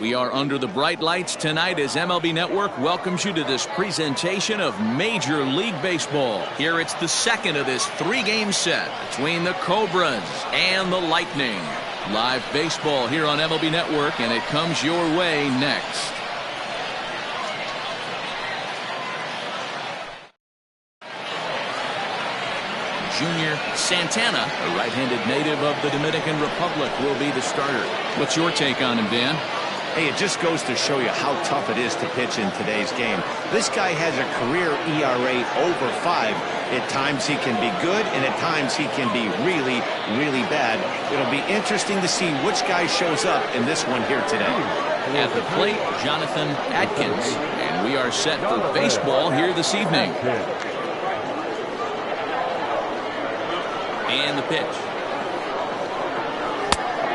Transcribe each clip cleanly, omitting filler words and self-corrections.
We are under the bright lights tonight as MLB Network welcomes you to this presentation of Major League Baseball. Here it's the second of this three-game set between the Cobras and the Lightning. Live baseball here on MLB Network, and it comes your way next. Junior Santana, a right-handed native of the Dominican Republic, will be the starter. What's your take on him, Dan? Hey, it just goes to show you how tough it is to pitch in today's game. This guy has a career ERA over 5. At times he can be good, and at times he can be really, really bad. It'll be interesting to see which guy shows up in this one here today. At the plate, Jonathan Atkins, and we are set for baseball here this evening. And the pitch.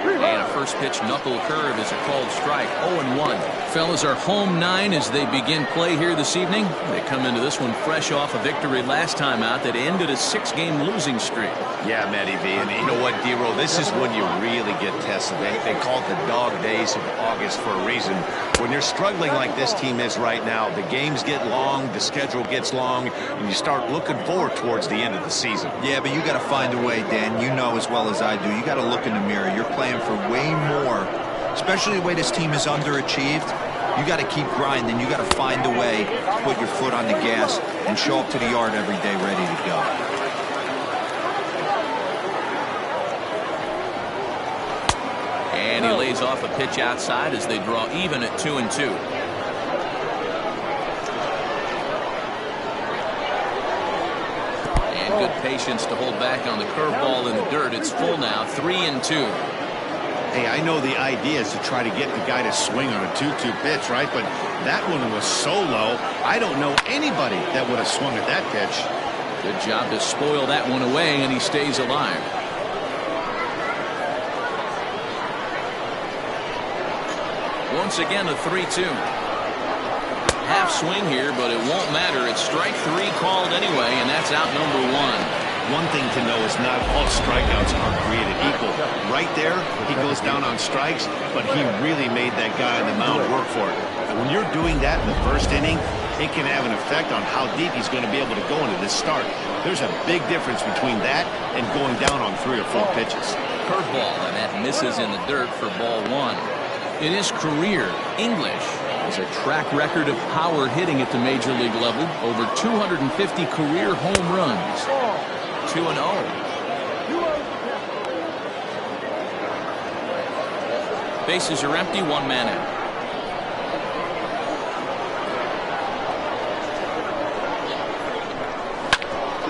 And a first pitch knuckle curve is a called strike. 0-1. Fellas are home 9 as they begin play here this evening. They come into this one fresh off a victory last time out that ended a 6-game losing streak. Yeah, Matty V. And you know what, D-Roll? This is when you really get tested. They call it the dog days of August for a reason. When you're struggling like this team is right now, the games get long, the schedule gets long, and you start looking forward towards the end of the season. Yeah, but you got to find a way, Dan. You know as well as I do. You got to look in the mirror. You're playing for way more, especially the way this team is underachieved. You got to keep grinding. You got to find a way to put your foot on the gas and show up to the yard every day ready to go. And he lays off a pitch outside as they draw even at 2-2. And good patience to hold back on the curveball in the dirt. It's full now, 3-2. Hey, I know the idea is to try to get the guy to swing on a 2-2 pitch, right? But that one was so low, I don't know anybody that would have swung at that pitch. Good job to spoil that one away, and he stays alive. Once again, a 3-2. Half swing here, but it won't matter. It's strike 3 called anyway, and that's out number 1. One thing to know is not all strikeouts are created equal. Right there, he goes down on strikes, but he really made that guy on the mound work for it. And when you're doing that in the first inning, it can have an effect on how deep he's going to be able to go into this start. There's a big difference between that and going down on 3 or 4 pitches. Curveball, and that misses in the dirt for ball 1. In his career, English has a track record of power hitting at the major league level. Over 250 career home runs. 2-0. Bases are empty, 1 man out.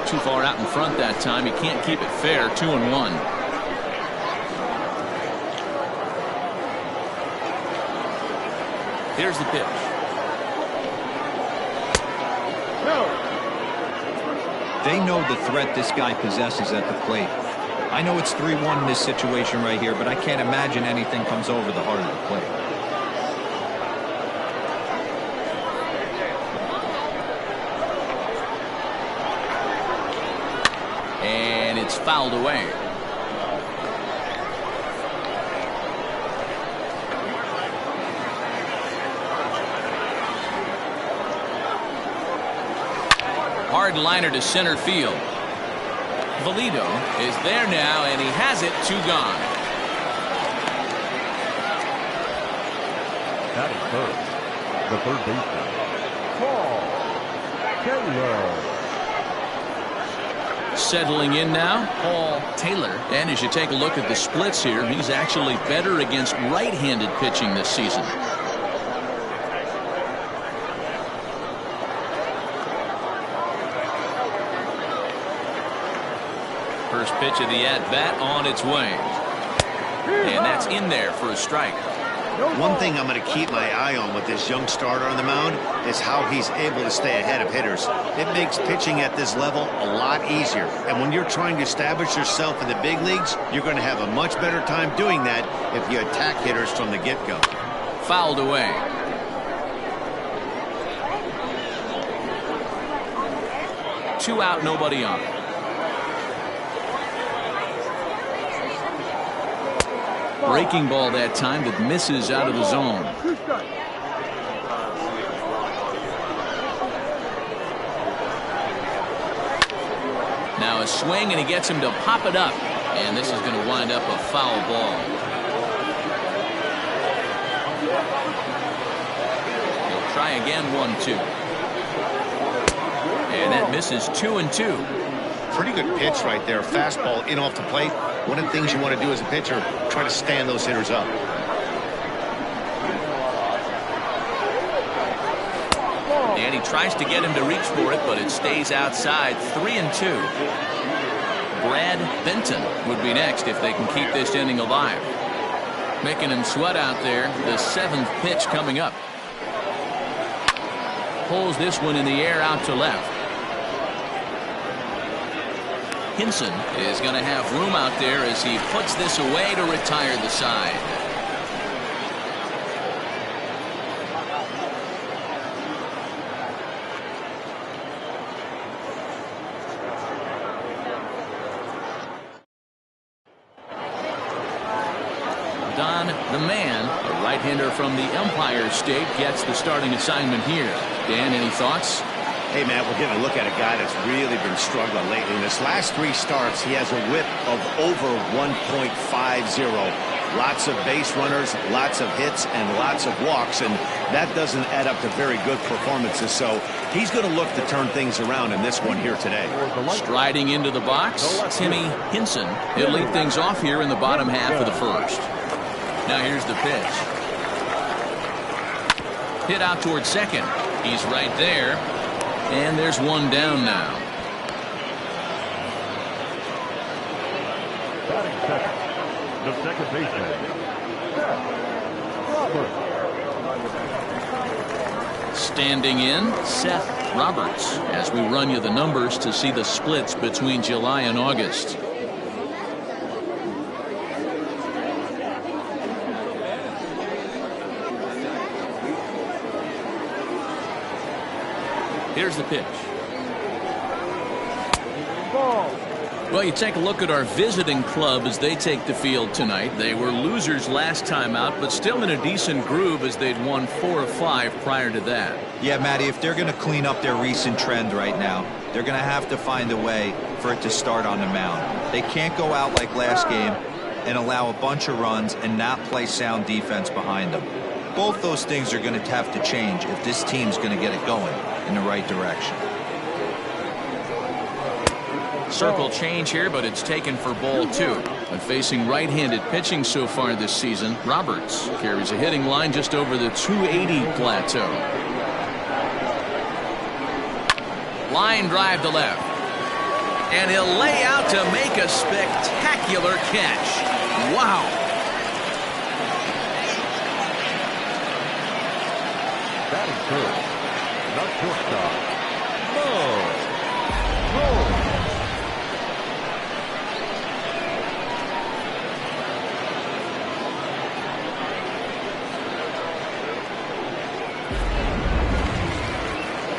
Too far out in front that time. He can't keep it fair. 2-1. Here's the pitch. They know the threat this guy possesses at the plate. I know it's 3-1 in this situation right here, but I can't imagine anything comes over the heart of the plate. And it's fouled away. Hard liner to center field. Valido is there now, and he has it. 2 gone. Batting first, the third baseman, Paul Taylor. Settling in now, Paul Taylor. And as you take a look at the splits here, he's actually better against right-handed pitching this season. First pitch of the at-bat on its way. And that's in there for a strike. One thing I'm going to keep my eye on with this young starter on the mound is how he's able to stay ahead of hitters. It makes pitching at this level a lot easier. And when you're trying to establish yourself in the big leagues, you're going to have a much better time doing that if you attack hitters from the get-go. Fouled away. Two out, nobody on. Breaking ball that time that misses out of the zone. Now a swing, and he gets him to pop it up. And this is going to wind up a foul ball. He'll try again, 1-2. And that misses 2-2. Pretty good pitch right there. Fastball in off the plate. One of the things you want to do as a pitcher, try to stand those hitters up. And he tries to get him to reach for it, but it stays outside. 3-2. Brad Benton would be next if they can keep this inning alive. Making him sweat out there. The 7th pitch coming up. Pulls this one in the air out to left. Hinson is going to have room out there as he puts this away to retire the side. Don the Man, a right-hander from the Empire State, gets the starting assignment here. Dan, any thoughts? Hey, man, we're getting a look at a guy that's really been struggling lately. In his last 3 starts, he has a whip of over 1.50. Lots of base runners, lots of hits, and lots of walks, and that doesn't add up to very good performances. So he's going to look to turn things around in this one here today. Striding into the box, Timmy Hinson. He'll lead things off here in the bottom half of the first. Now here's the pitch. Hit out towards second. He's right there. And there's one down now. Batting second, the second baseman, Seth Roberts. Standing in, Seth Roberts, as we run you the numbers to see the splits between July and August. Here's the pitch. Well, you take a look at our visiting club as they take the field tonight. They were losers last time out, but still in a decent groove as they'd won 4 of 5 prior to that. Yeah, Matty, if they're going to clean up their recent trend right now, they're going to have to find a way for it to start on the mound. They can't go out like last game and allow a bunch of runs and not play sound defense behind them. Both those things are going to have to change if this team's going to get it going in the right direction. Circle change here, but it's taken for ball 2. And facing right-handed pitching so far this season, Roberts carries a hitting line just over the 280 plateau. Line drive to left. And he'll lay out to make a spectacular catch. Wow. Batting third, the shortstop, Mo.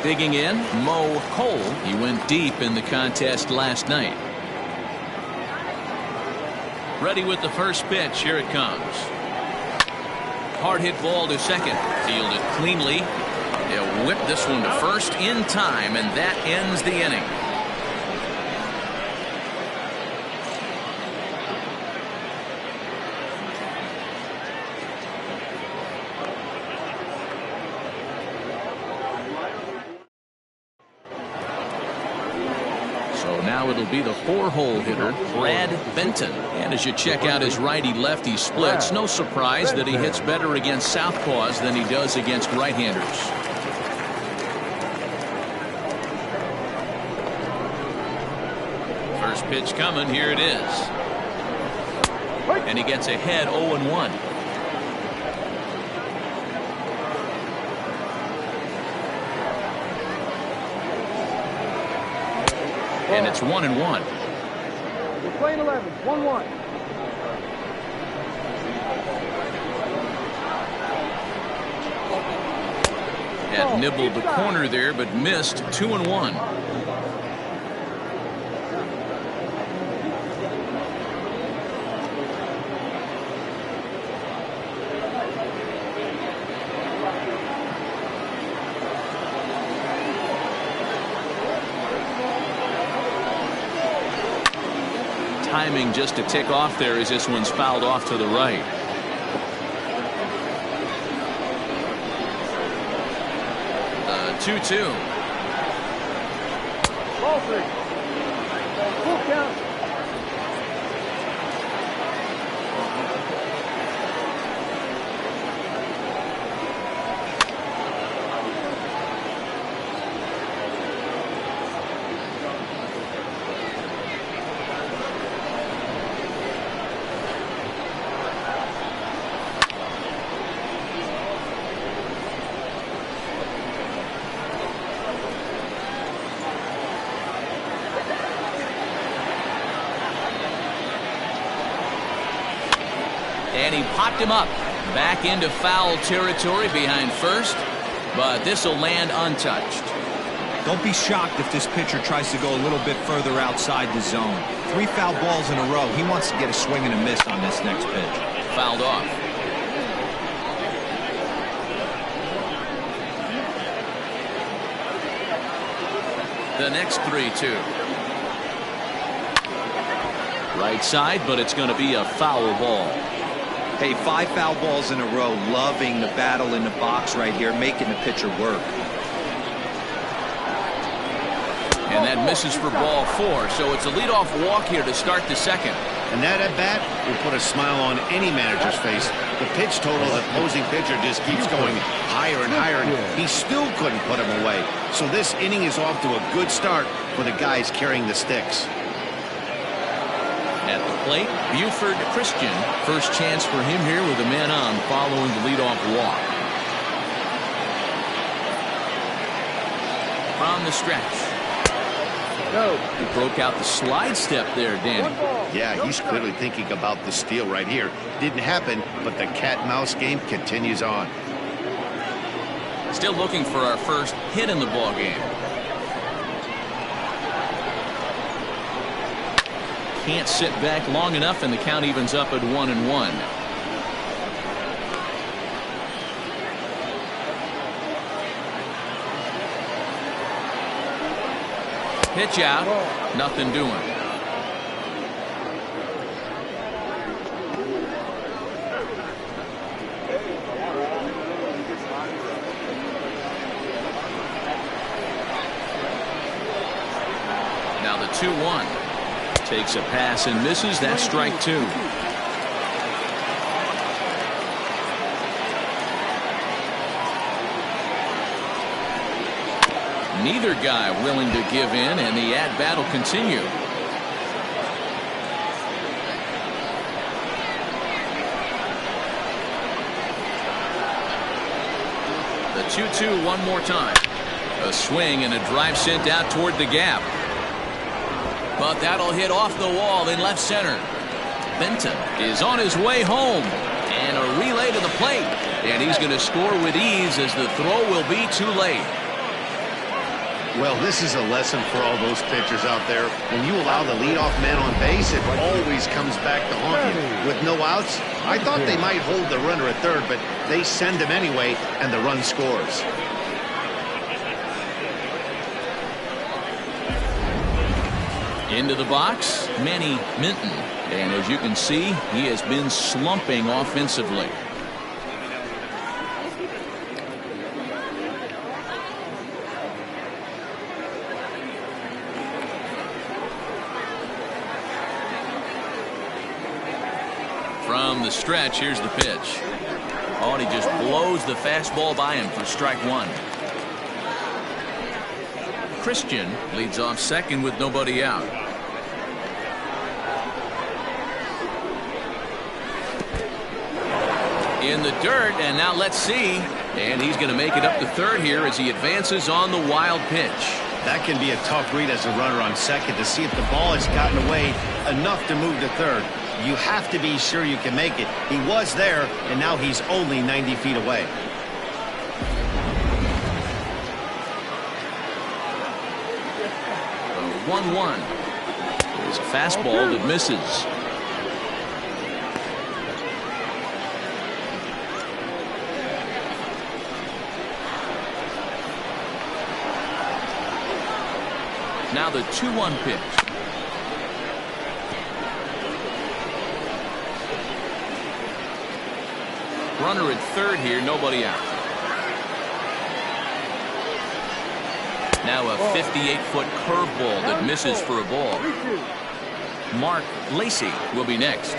Digging in, Mo Cole. He went deep in the contest last night. Ready with the first pitch. Here it comes. Hard hit ball to second. Fielded cleanly. He'll whip this one to first in time, and that ends the inning. So now it'll be the 4-hole hitter, Brad Benton. And as you check out his righty-lefty splits, no surprise that he hits better against southpaws than he does against right-handers. First pitch coming. Here it is. And he gets ahead 0-1. And it's 1-1. We're playing 11, 1-1. Had nibbled the corner there, but missed. 2-1. timing just to tick off there as this one's fouled off to the right. The 2-2. Ball 3. Full count. And he popped him up back into foul territory behind first, but this will land untouched. Don't be shocked if this pitcher tries to go a little bit further outside the zone. 3 foul balls in a row. He wants to get a swing and a miss on this next pitch. Fouled off. The next 3-2. Right side, but it's going to be a foul ball. Hey, 5 foul balls in a row. Loving the battle in the box right here, making the pitcher work. And that misses for ball 4, so it's a leadoff walk here to start the second. And that at bat will put a smile on any manager's face. The pitch total of the opposing pitcher just keeps going higher and higher, and he still couldn't put him away. So this inning is off to a good start for the guys carrying the sticks. At the plate, Buford Christian. First chance for him here with a man on following the leadoff walk. From the stretch. No. He broke out the slide step there, Danny. Yeah, he's clearly thinking about the steal right here. Didn't happen, but the cat-mouse game continues on. Still looking for our first hit in the ball game. Can't sit back long enough, and the count evens up at 1-1. Pitch out, nothing doing. Now the 2-1. Takes a pass and misses. That's strike 2. Neither guy willing to give in, and the at-bat will continue. The 2-2 one more time. A swing and a drive sent out toward the gap. But that'll hit off the wall in left center. Benton is on his way home. And a relay to the plate. And he's going to score with ease as the throw will be too late. Well, this is a lesson for all those pitchers out there. When you allow the leadoff man on base, it always comes back to haunt you. With no outs, I thought they might hold the runner at third, but they send him anyway, and the run scores. Into the box, Manny Minton. And as you can see, he has been slumping offensively. From the stretch, here's the pitch. Oh, and he just blows the fastball by him for strike 1. Christian leads off second with nobody out. In the dirt, and now let's see. And he's going to make it up to third here as he advances on the wild pitch. That can be a tough read as a runner on second to see if the ball has gotten away enough to move to third. You have to be sure you can make it. He was there, and now he's only 90 feet away. A 1-1. There's a fastball that misses. Now the 2-1 pitch. Runner at third here, nobody out. Now a 58-foot curveball that misses for a ball. Mark Lacey will be next.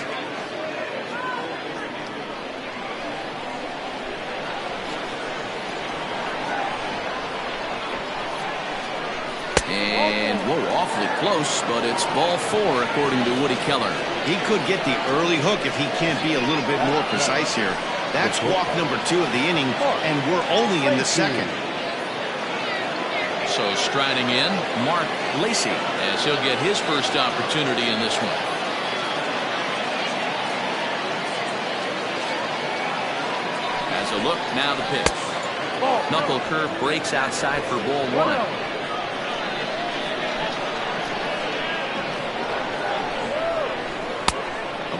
And, whoa, awfully close, but it's ball 4 according to Woody Keller. He could get the early hook if he can't be a little bit more precise here. That's walk number 2 of the inning, and we're only in the second. So striding in, Mark Lacey, as he'll get his first opportunity in this one. As a look, now the pitch. Knuckle curve breaks outside for ball 1.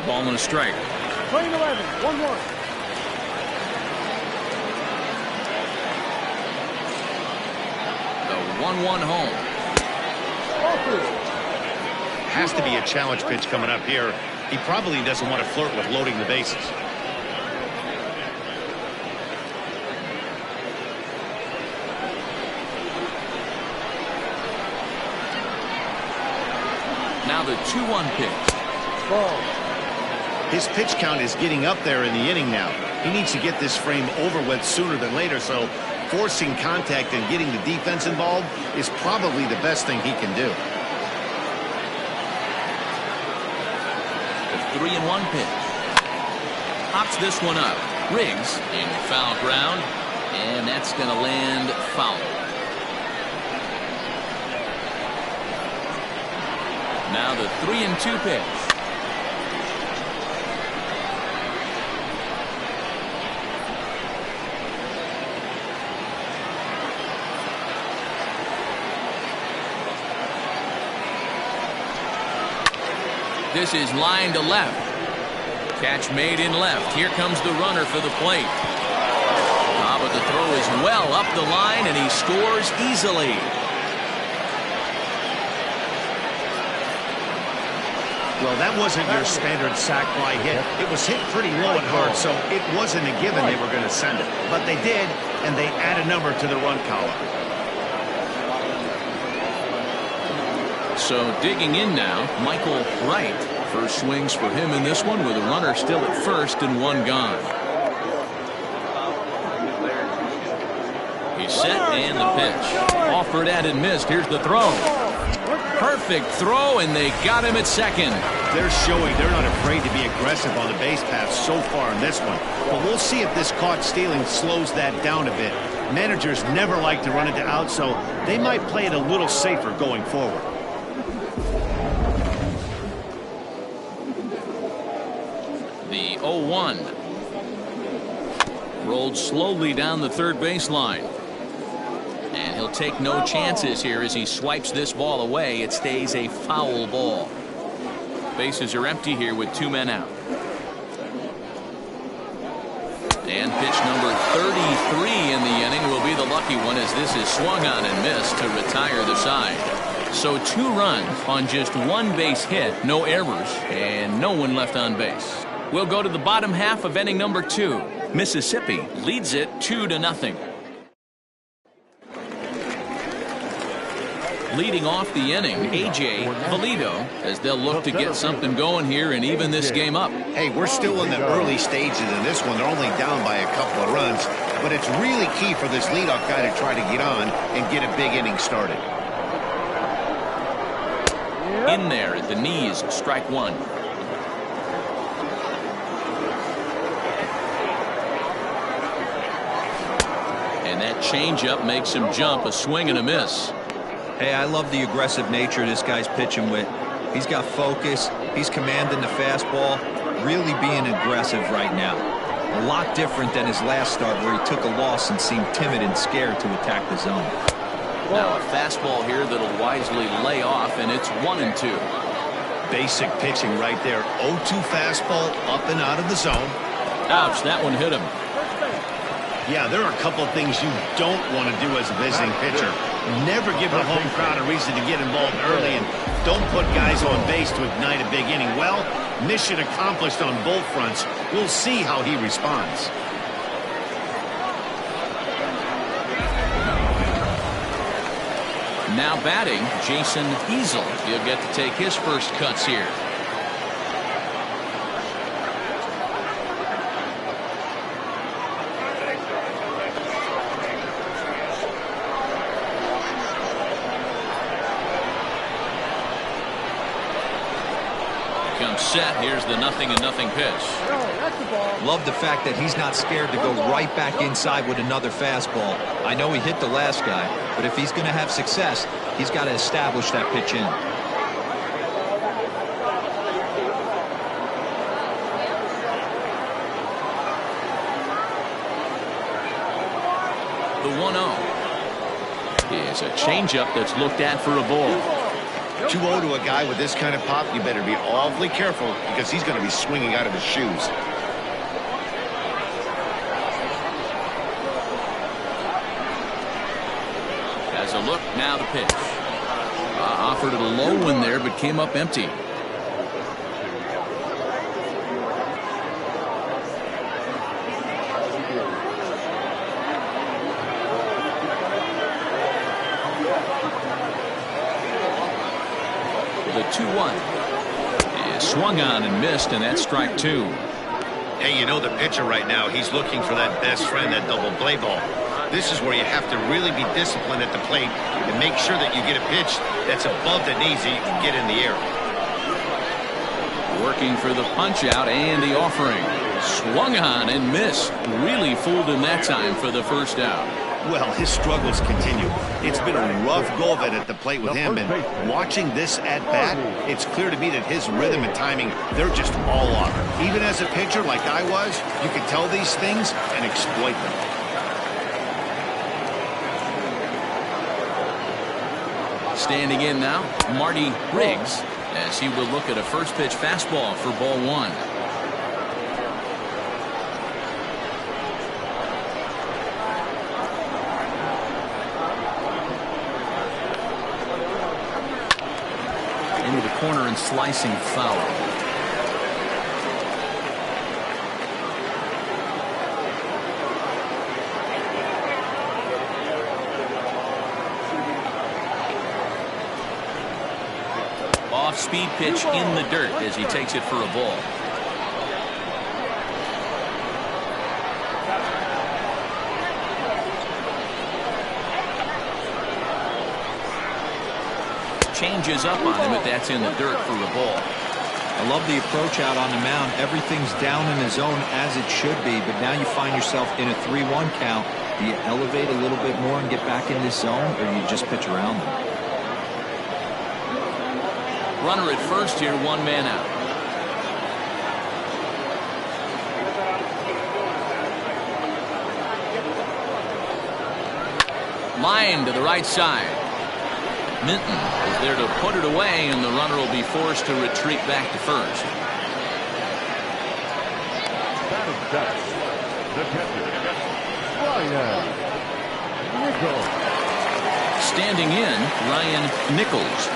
Ball and a strike. Playing 11, 1-1. The 1-1 home. Has to be a challenge pitch coming up here. He probably doesn't want to flirt with loading the bases. Now the 2-1 pitch. Ball. His pitch count is getting up there in the inning now. He needs to get this frame over with sooner than later, so forcing contact and getting the defense involved is probably the best thing he can do. The 3-1 pitch. Pops this one up. Riggs in foul ground, and that's going to land foul. Now the 3-2 pitch. This is line to left. Catch made in left. Here comes the runner for the plate. But the throw is well up the line, and he scores easily. Well, that wasn't your standard sac fly hit. It was hit pretty low and hard, so it wasn't a given they were going to send it. But they did, and they add a number to the run column. So digging in now, Michael Wright. First swings for him in this one with a runner still at first and 1 gone. He's set and the pitch. Offered at and missed. Here's the throw. Perfect throw, and they got him at second. They're showing they're not afraid to be aggressive on the base path so far in this one. But we'll see if this caught stealing slows that down a bit. Managers never like to run it out, so they might play it a little safer going forward. The 0-1. Rolled slowly down the third baseline. And he'll take no chances here as he swipes this ball away. It stays a foul ball. Bases are empty here with 2 men out. And pitch number 33 in the inning will be the lucky one as this is swung on and missed to retire the side. So 2 runs on just 1 base hit, no errors, and no one left on base. We'll go to the bottom half of inning number 2. Mississippi leads it 2-0. Leading off the inning, A.J. Valido, as they'll look to get something going here and even this game up. Hey, we're still in the early stages in this one. They're only down by a couple of runs, but it's really key for this leadoff guy to try to get on and get a big inning started. In there at the knees, strike 1. And that changeup makes him jump, a swing and a miss. Hey, I love the aggressive nature this guy's pitching with. He's got focus. He's commanding the fastball. Really being aggressive right now. A lot different than his last start where he took a loss and seemed timid and scared to attack the zone. Now a fastball here that'll wisely lay off, and it's 1-2. Basic pitching right there. 0-2 fastball up and out of the zone. Ouch, that one hit him. Yeah, there are a couple of things you don't want to do as a visiting pitcher. Never give the home crowd a reason to get involved early, and don't put guys on base to ignite a big inning. Well, mission accomplished on both fronts. We'll see how he responds. Now batting, Jason Easel. He'll get to take his first cuts here. Comes set. Here's the 0-0 pitch. Love the fact that he's not scared to go right back inside with another fastball. I know he hit the last guy, but if he's going to have success, he's got to establish that pitch in. The 1-0 is a changeup that's looked at for a ball. 2-0 to a guy with this kind of pop, you better be awfully careful because he's going to be swinging out of his shoes. Has a look, now the pitch. Offered it a low one there, but came up empty. The 2-1 is swung on and missed, and that's strike two. Hey, you know the pitcher right now, he's looking for that best friend, that double play ball. This is where you have to really be disciplined at the plate and make sure that you get a pitch that's above the knees that you can get in the air. Working for the punch out and the offering. Swung on and missed. Really fooled him that time for the first out. Well, his struggles continue. It's been a rough go of it at the plate with him, and watching this at bat, it's clear to me that his rhythm and timing, they're just all off. Even as a pitcher like I was, you can tell these things and exploit them. Standing in now, Marty Riggs, as he will look at a first pitch fastball for ball one. Into the corner and slicing foul. Off-speed pitch in the dirt as he takes it for a ball. Changes up on him, but that's in the dirt for a ball. I love the approach out on the mound. Everything's down in the zone as it should be, but now you find yourself in a 3-1 count. Do you elevate a little bit more and get back in this zone, or do you just pitch around them? Runner at first here, one man out. Line to the right side. Minton is there to put it away, and the runner will be forced to retreat back to first. Standing in, Ryan Nichols.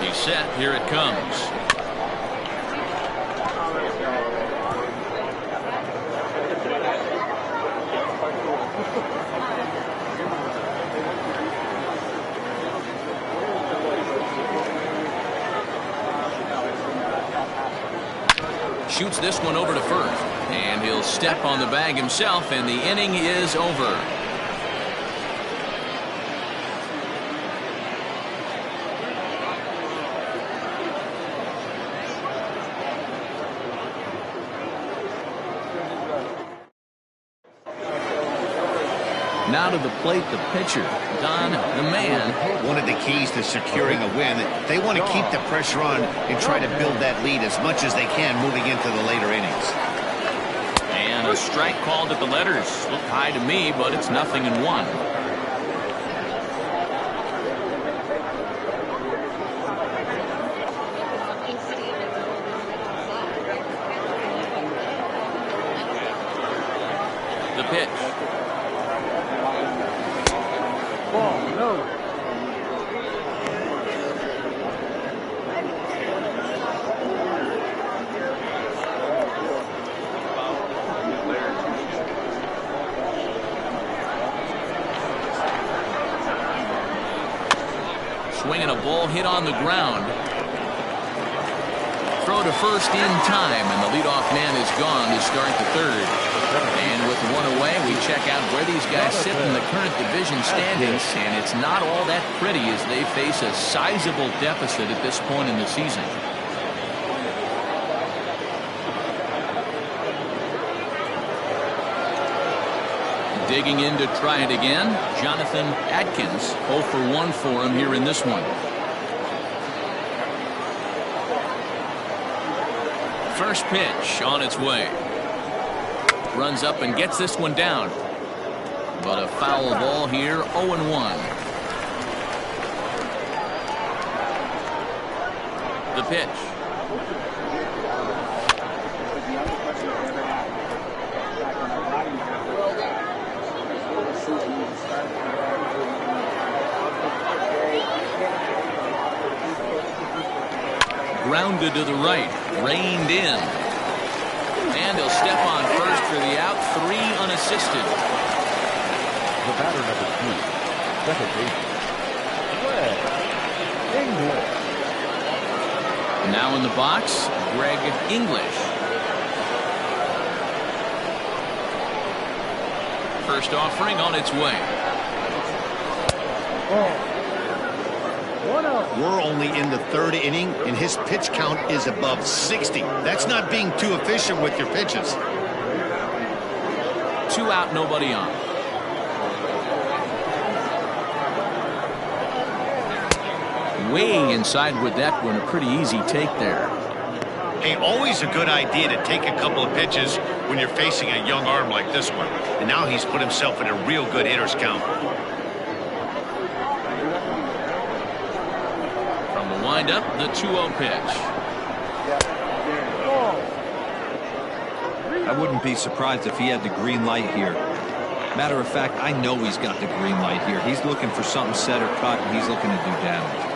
He's set. Here it comes. Shoots this one over to first, and he'll step on the bag himself, and the inning is over. Now to the plate, the pitcher, Don the Man. One of the keys to securing a win, they want to keep the pressure on and try to build that lead as much as they can moving into the later innings. And a strike called at the letters. Looked high to me, but it's 0-1. The pitch. swing and a ball hit on the ground. Throw to first in time, and the leadoff man is gone to start the third. And with one away, we check out where these guys sit in the current division standings, and it's not all that pretty as they face a sizable deficit at this point in the season. Digging in to try it again, Jonathan Atkins. 0 for 1 for him here in this one. First pitch on its way. Runs up and gets this one down. But a foul ball here, 0-1. The pitch. Grounded to the right, reined in. And he'll step on first for the out, 3 unassisted. The batter number 2, second baseman, Greg English. Now in the box, Greg English. First offering on its way. We're only in the third inning, and his pitch count is above 60. That's not being too efficient with your pitches. 2 out, nobody on. Way inside with that one, a pretty easy take there. Hey, always a good idea to take a couple of pitches when you're facing a young arm like this one. And now he's put himself in a real good hitter's count. Wind up the 2-0 pitch. I wouldn't be surprised if he had the green light here. Matter of fact, I know he's got the green light here. He's looking for something set or cut, and he's looking to do damage.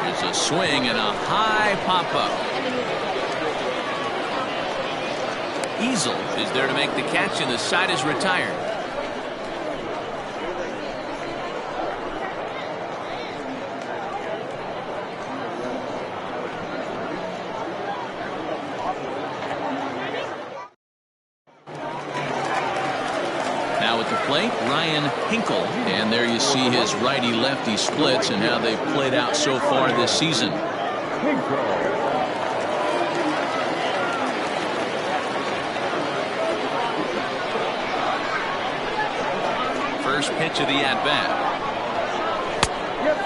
There's a swing and a high pop-up. Easel is there to make the catch, and the side is retired. Ryan Hinkle, and there you see his righty-lefty splits and how they've played out so far this season. First pitch of the at-bat.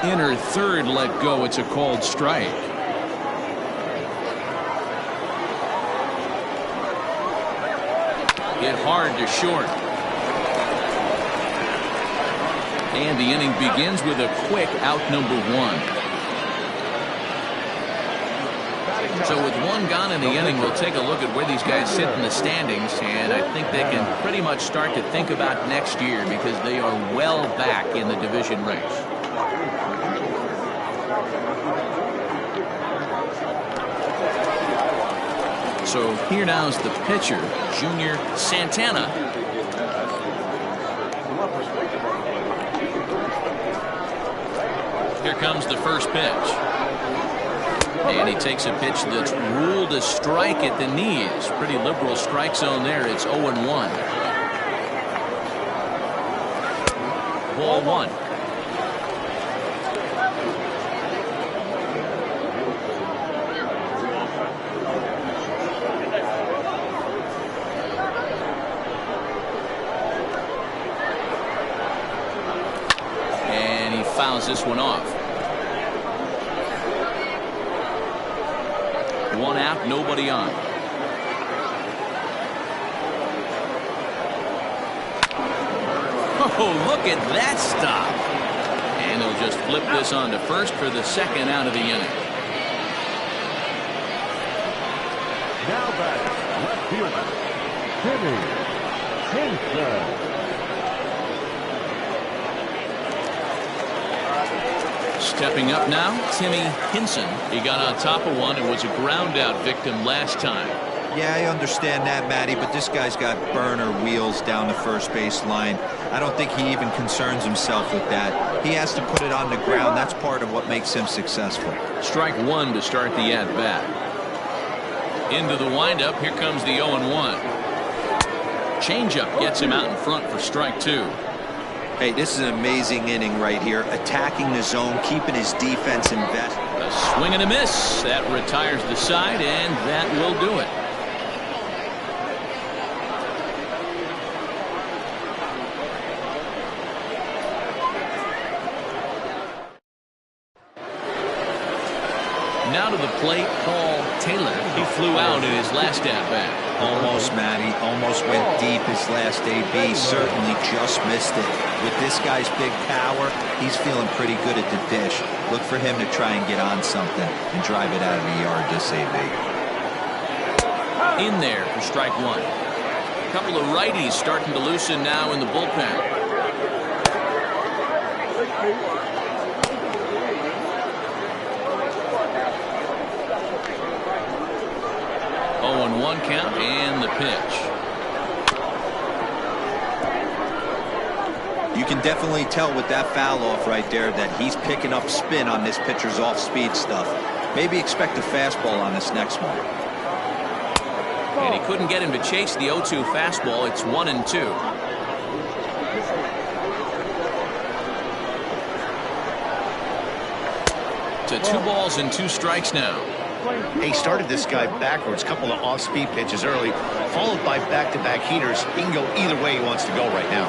Inner third let go. It's a called strike. Hit hard to short. And the inning begins with a quick out, number 1. So with one gone in the inning, we'll take a look at where these guys sit in the standings, and I think they can pretty much start to think about next year because they are well back in the division race. So here now is the pitcher, Junior Santana. Here comes the first pitch. And he takes a pitch that's ruled a strike at the knees. Pretty liberal strike zone there. It's 0-1. Ball 1. And he fouls this one off. 1 out, nobody on. Oh, look at that stop. And he'll just flip this on to first for the second out of the inning. Now batting, left fielder, Timmy Hinson. Stepping up now, Timmy Hinson. He got on top of one and was a ground out victim last time. Yeah, I understand that, Matty, but this guy's got burner wheels down the first base line. I don't think he even concerns himself with that. He has to put it on the ground. That's part of what makes him successful. Strike one to start the at-bat. Into the windup. Here comes the 0-1. Changeup gets him out in front for strike two. Hey, this is an amazing inning right here. Attacking the zone, keeping his defense invested. A swing and a miss. That retires the side, and that will do it. Now to the plate, Paul Taylor. He flew out in his last at-bat. Almost, Matty. Almost went deep his last AB. Certainly just missed it. With this guy's big power, he's feeling pretty good at the dish. Look for him to try and get on something and drive it out of the yard this AB. In there for strike one. A couple of righties starting to loosen now in the bullpen. 0-1 count and the pitch. You can definitely tell with that foul off right there that he's picking up spin on this pitcher's off-speed stuff. Maybe expect a fastball on this next one. And he couldn't get him to chase the 0-2 fastball. It's 1-2. To 2 balls and 2 strikes now. He started this guy backwards, couple of off-speed pitches early, followed by back-to-back heaters. He can go either way he wants to go right now.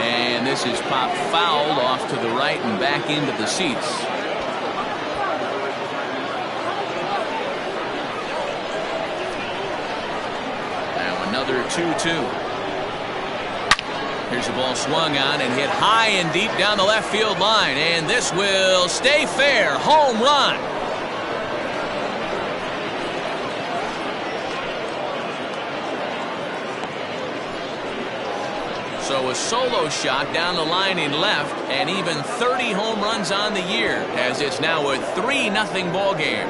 And this is popped fouled off to the right and back into the seats. Now another 2-2. Here's the ball swung on and hit high and deep down the left field line. And this will stay fair. Home run. So a solo shot down the line in left, and even 30 home runs on the year, as it's now a 3-0 ball game.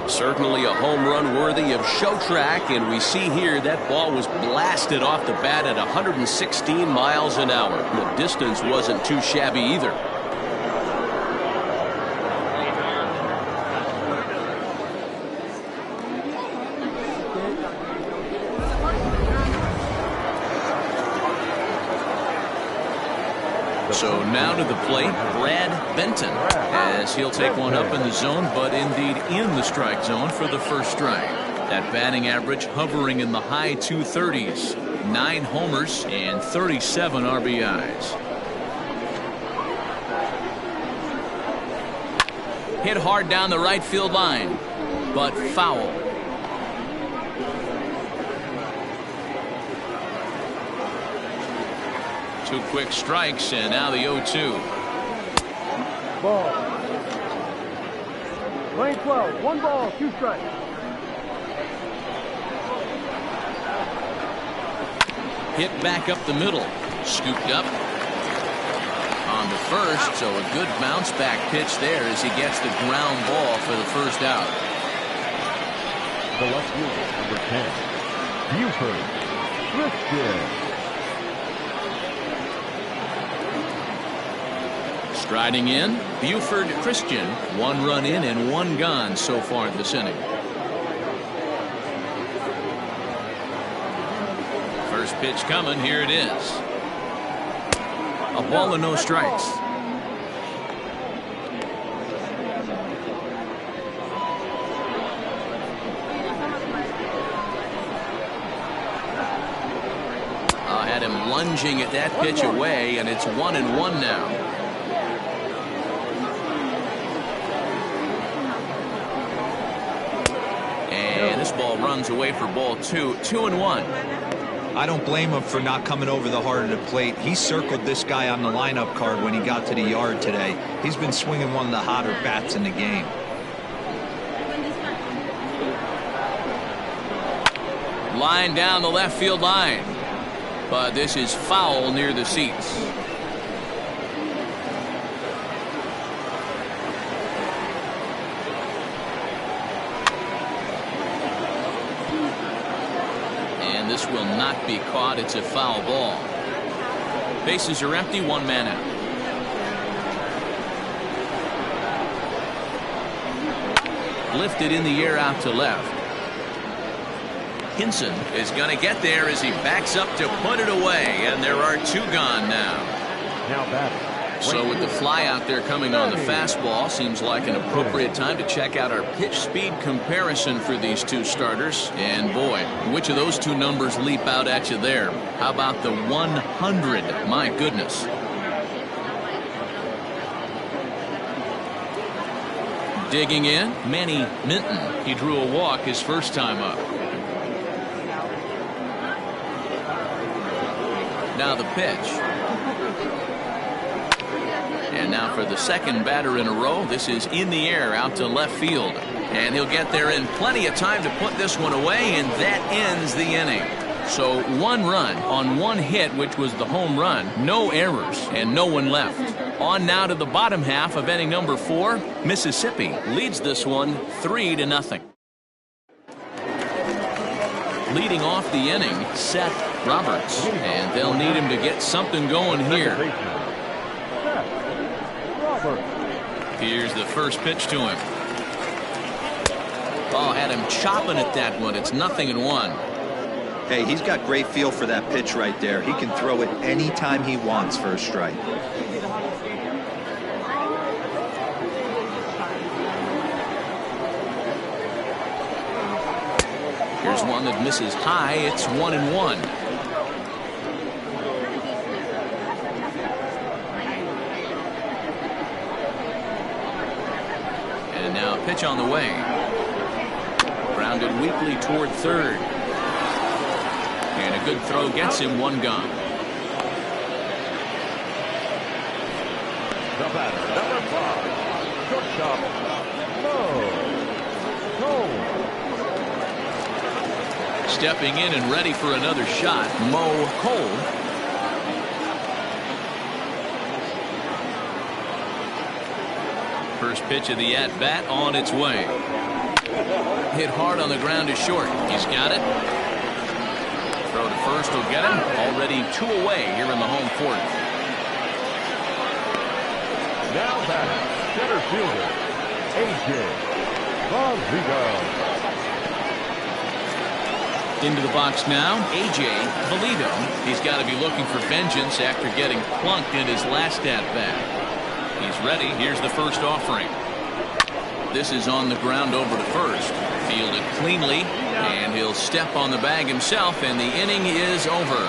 Certainly a home run worthy of show track, and we see here that ball was blasted off the bat at 116 miles an hour. The distance wasn't too shabby either. So now to the plate, Brad Benton, as he'll take one up in the zone, but indeed in the strike zone for the first strike. That batting average hovering in the high 230s, 9 homers and 37 RBIs. Hit hard down the right field line, but foul. Two quick strikes, and now the 0-2. Ball. Lane 12, 1 ball, 2 strikes. Hit back up the middle. Scooped up on the first, so a good bounce back pitch there as he gets the ground ball for the first out. The left fielder, number 10, Buford Christian. Striding in, Buford Christian. 1 run in and 1 gone so far this inning. First pitch coming. Here it is. A ball and no strikes. Had him lunging at that pitch away, and it's 1-1 now. This ball runs away for ball 2. 2-1. I don't blame him for not coming over the heart of the plate. He circled this guy on the lineup card when he got to the yard today. He's been swinging one of the hotter bats in the game. Line down the left field line, but this is foul near the seats. this will not be caught. It's a foul ball. Bases are empty, one man out. Lifted in the air out to left. Hinson is going to get there as he backs up to put it away, and there are two gone now. Now batting. So with the fly out there coming on the fastball, seems like an appropriate time to check out our pitch speed comparison for these two starters. And boy, which of those two numbers leap out at you there? How about the 100? My goodness. Digging in, Manny Minton. He drew a walk his first time up. Now the pitch. And now for the second batter in a row, this is in the air out to left field. And he'll get there in plenty of time to put this one away, and that ends the inning. So one run on one hit, which was the home run, no errors, and no one left. On now to the bottom half of inning number 4. Mississippi leads this one 3-0. Leading off the inning, Seth Roberts, and they'll need him to get something going here. Here's the first pitch to him. Oh, had him chopping at that one. It's 0-1. Hey, he's got great feel for that pitch right there. He can throw it anytime he wants for a strike. Here's one that misses high. It's 1-1. And now a pitch on the way. Grounded weakly toward third. And a good throw gets him one gone. The batter, number 5, shortstop, Mo. Stepping in and ready for another shot, Mo Cole. First pitch of the at-bat on its way. Hit hard on the ground to short. He's got it. Throw to first will get him. Already 2 away here in the home 4th. Now batting, center fielder, A.J. Valito. Into the box now, A.J. Valito. He's got to be looking for vengeance after getting plunked in his last at-bat. He's ready. Here's the first offering. This is on the ground over to first. Fielded cleanly, and he'll step on the bag himself, and the inning is over.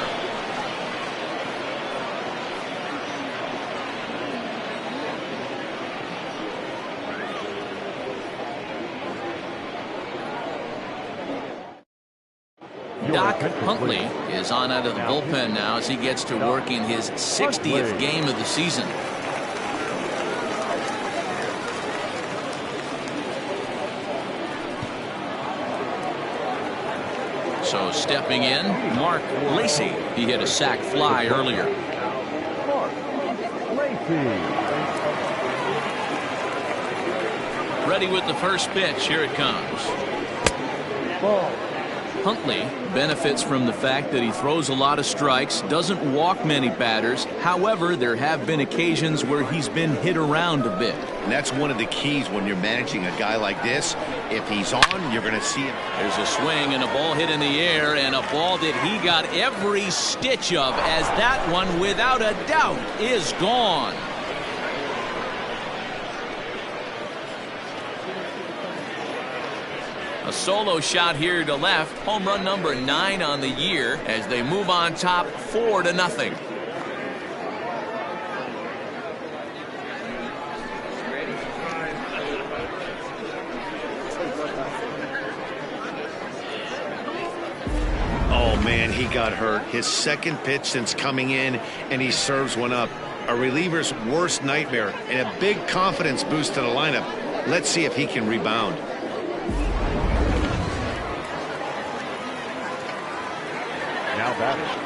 Doc Huntley is on out of the bullpen now as he gets to work in his 60th game of the season. So stepping in, Mark Lacey. He hit a sac fly earlier. Mark Lacey. Ready with the first pitch. Here it comes. Ball. Huntley benefits from the fact that he throws a lot of strikes, doesn't walk many batters. However, there have been occasions where he's been hit around a bit. And that's one of the keys when you're managing a guy like this. If he's on, you're going to see him. There's a swing and a ball hit in the air, and a ball that he got every stitch of, as that one, without a doubt, is gone. A solo shot here to left. Home run number 9 on the year as they move on top 4-0. Oh, man, he got hurt. His second pitch since coming in, and he serves one up. A reliever's worst nightmare, and a big confidence boost to the lineup. Let's see if he can rebound.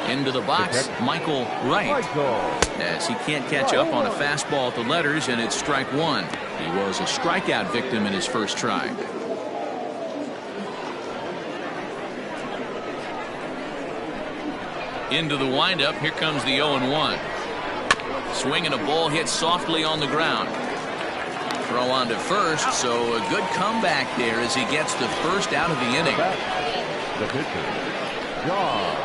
Into the box, Michael Wright, as he can't catch up on a fastball at the letters, and it's strike 1. He was a strikeout victim in his first try. Into the windup. Here comes the 0-1. Swinging a ball hit softly on the ground. Throw on to first, so a good comeback there as he gets the first out of the inning. The pitcher, John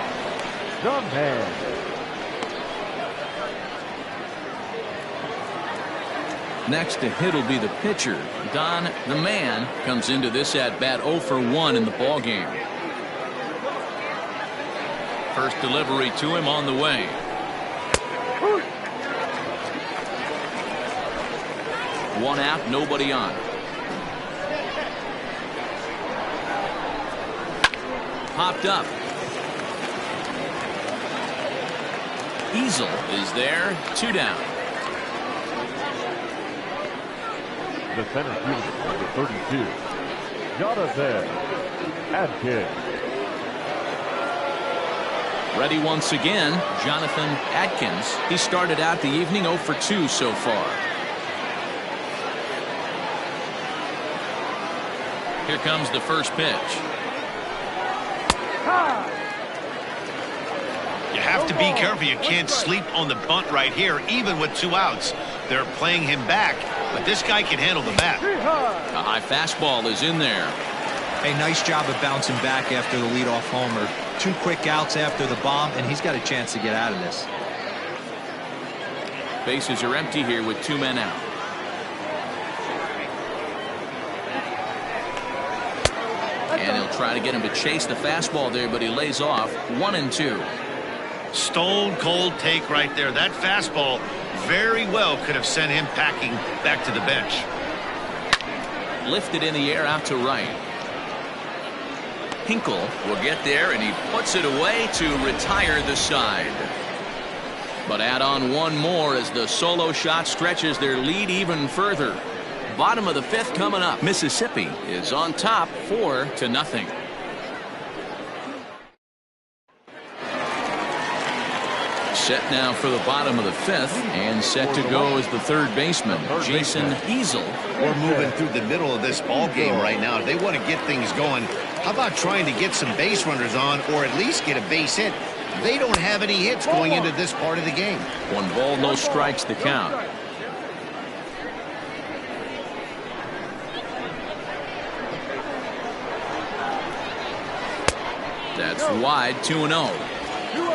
Dunham. Next to hit will be the pitcher. Don the Man comes into this at bat 0 for 1 in the ball game. First delivery to him on the way. One out, nobody on. Popped up. Easel is there, 2 down. The center fielder, number 32, Jonathan Adkins. Ready once again, Jonathan Adkins. He started out the evening 0 for 2 so far. Here comes the first pitch. You have to be careful. You can't sleep on the bunt right here, even with 2 outs. They're playing him back, but this guy can handle the bat. A high fastball is in there. Hey, nice job of bouncing back after the leadoff homer. 2 quick outs after the bomb, and he's got a chance to get out of this. Bases are empty here with 2 men out. And he'll try to get him to chase the fastball there, but he lays off. 1-2. Stone cold take right there. That fastball very well could have sent him packing back to the bench. Lifted in the air out to right. Hinkle will get there, and he puts it away to retire the side. But add on one more as the solo shot stretches their lead even further. Bottom of the 5th coming up. Mississippi is on top 4-0. Set now for the bottom of the 5th, and set to go as the third baseman, Jason Easel. We're moving through the middle of this ball game right now. If they want to get things going, how about trying to get some base runners on, or at least get a base hit? They don't have any hits going into this part of the game. 1 ball, no strikes the count. That's wide, 2-0.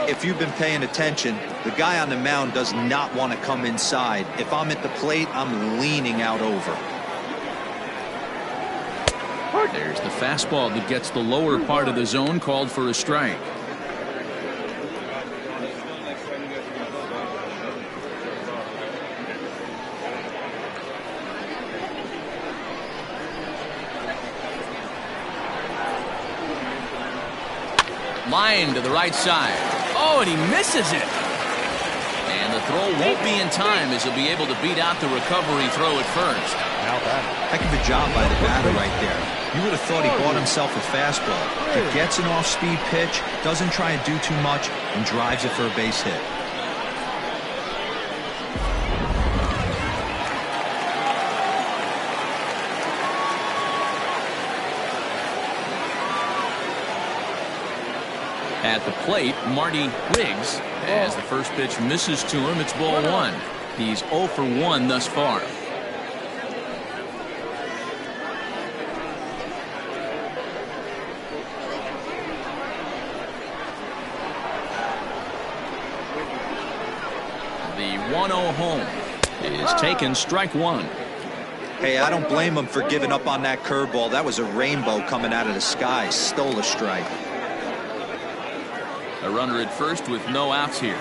If you've been paying attention, the guy on the mound does not want to come inside. If I'm at the plate, I'm leaning out over. There's the fastball that gets the lower part of the zone, called for a strike. Line to the right side. Oh, and he misses it. And the throw won't be in time as he'll be able to beat out the recovery throw at first. Heck of a job by the batter right there. You would have thought he bought himself a fastball. He gets an off-speed pitch, doesn't try and do too much, and drives it for a base hit. At the plate, Marty Riggs, as the first pitch misses to him, it's ball 1. He's 0 for 1 thus far. The 1-0 home is taken, strike 1. Hey, I don't blame him for giving up on that curveball. That was a rainbow coming out of the sky. Stole a strike. A runner at first with no outs here.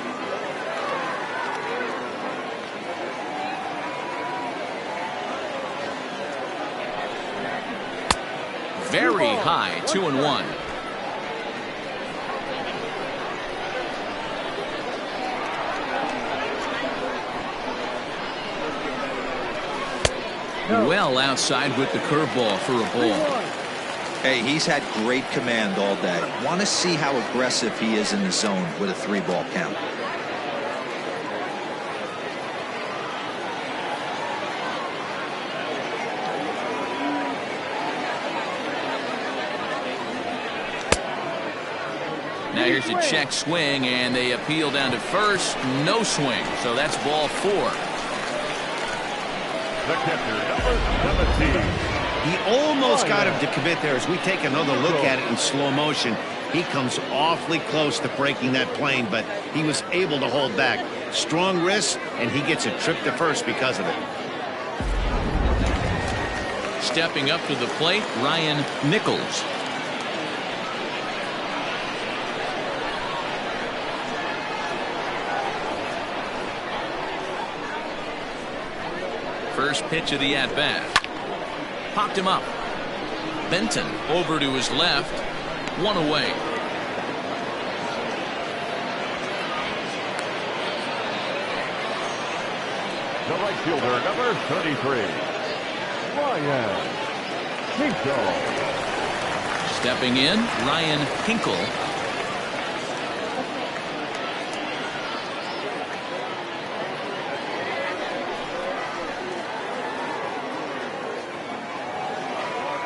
Very high, 2-1. Well outside with the curveball for a ball. Hey, he's had great command all day. Want to see how aggressive he is in the zone with a 3-ball count. here's a check swing, and they appeal down to first. No swing, so that's ball 4. The catcher, number 17. He almost got him to commit there. As we take another look at it in slow motion, he comes awfully close to breaking that plane, but he was able to hold back. Strong wrist, and he gets a trip to first because of it. Stepping up to the plate, Ryan Nichols. First pitch of the at-bat. Popped him up. Benton over to his left. 1 away. The right fielder, number 33. Ryan Hinkle. Stepping in, Ryan Hinkle.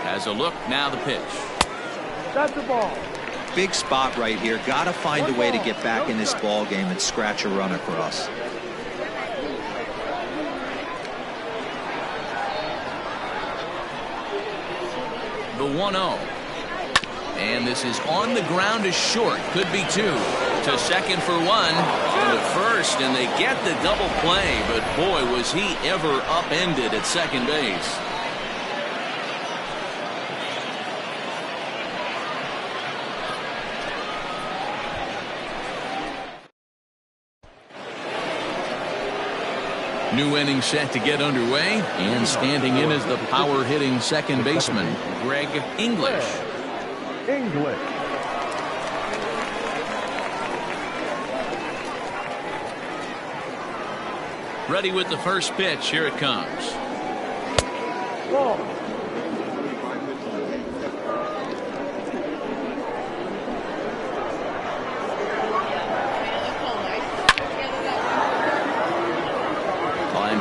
Has a look, now the pitch. That's the ball. Big spot right here. Got to find a way to get back in this ball game and scratch a run across. The 1-0. And this is on the ground to short. Could be 2. To second for 1. To first, and they get the double play. But boy, was he ever upended at second base. New inning set to get underway, and standing in is the power-hitting second baseman, Greg English. Ready with the first pitch. Here it comes. Ball.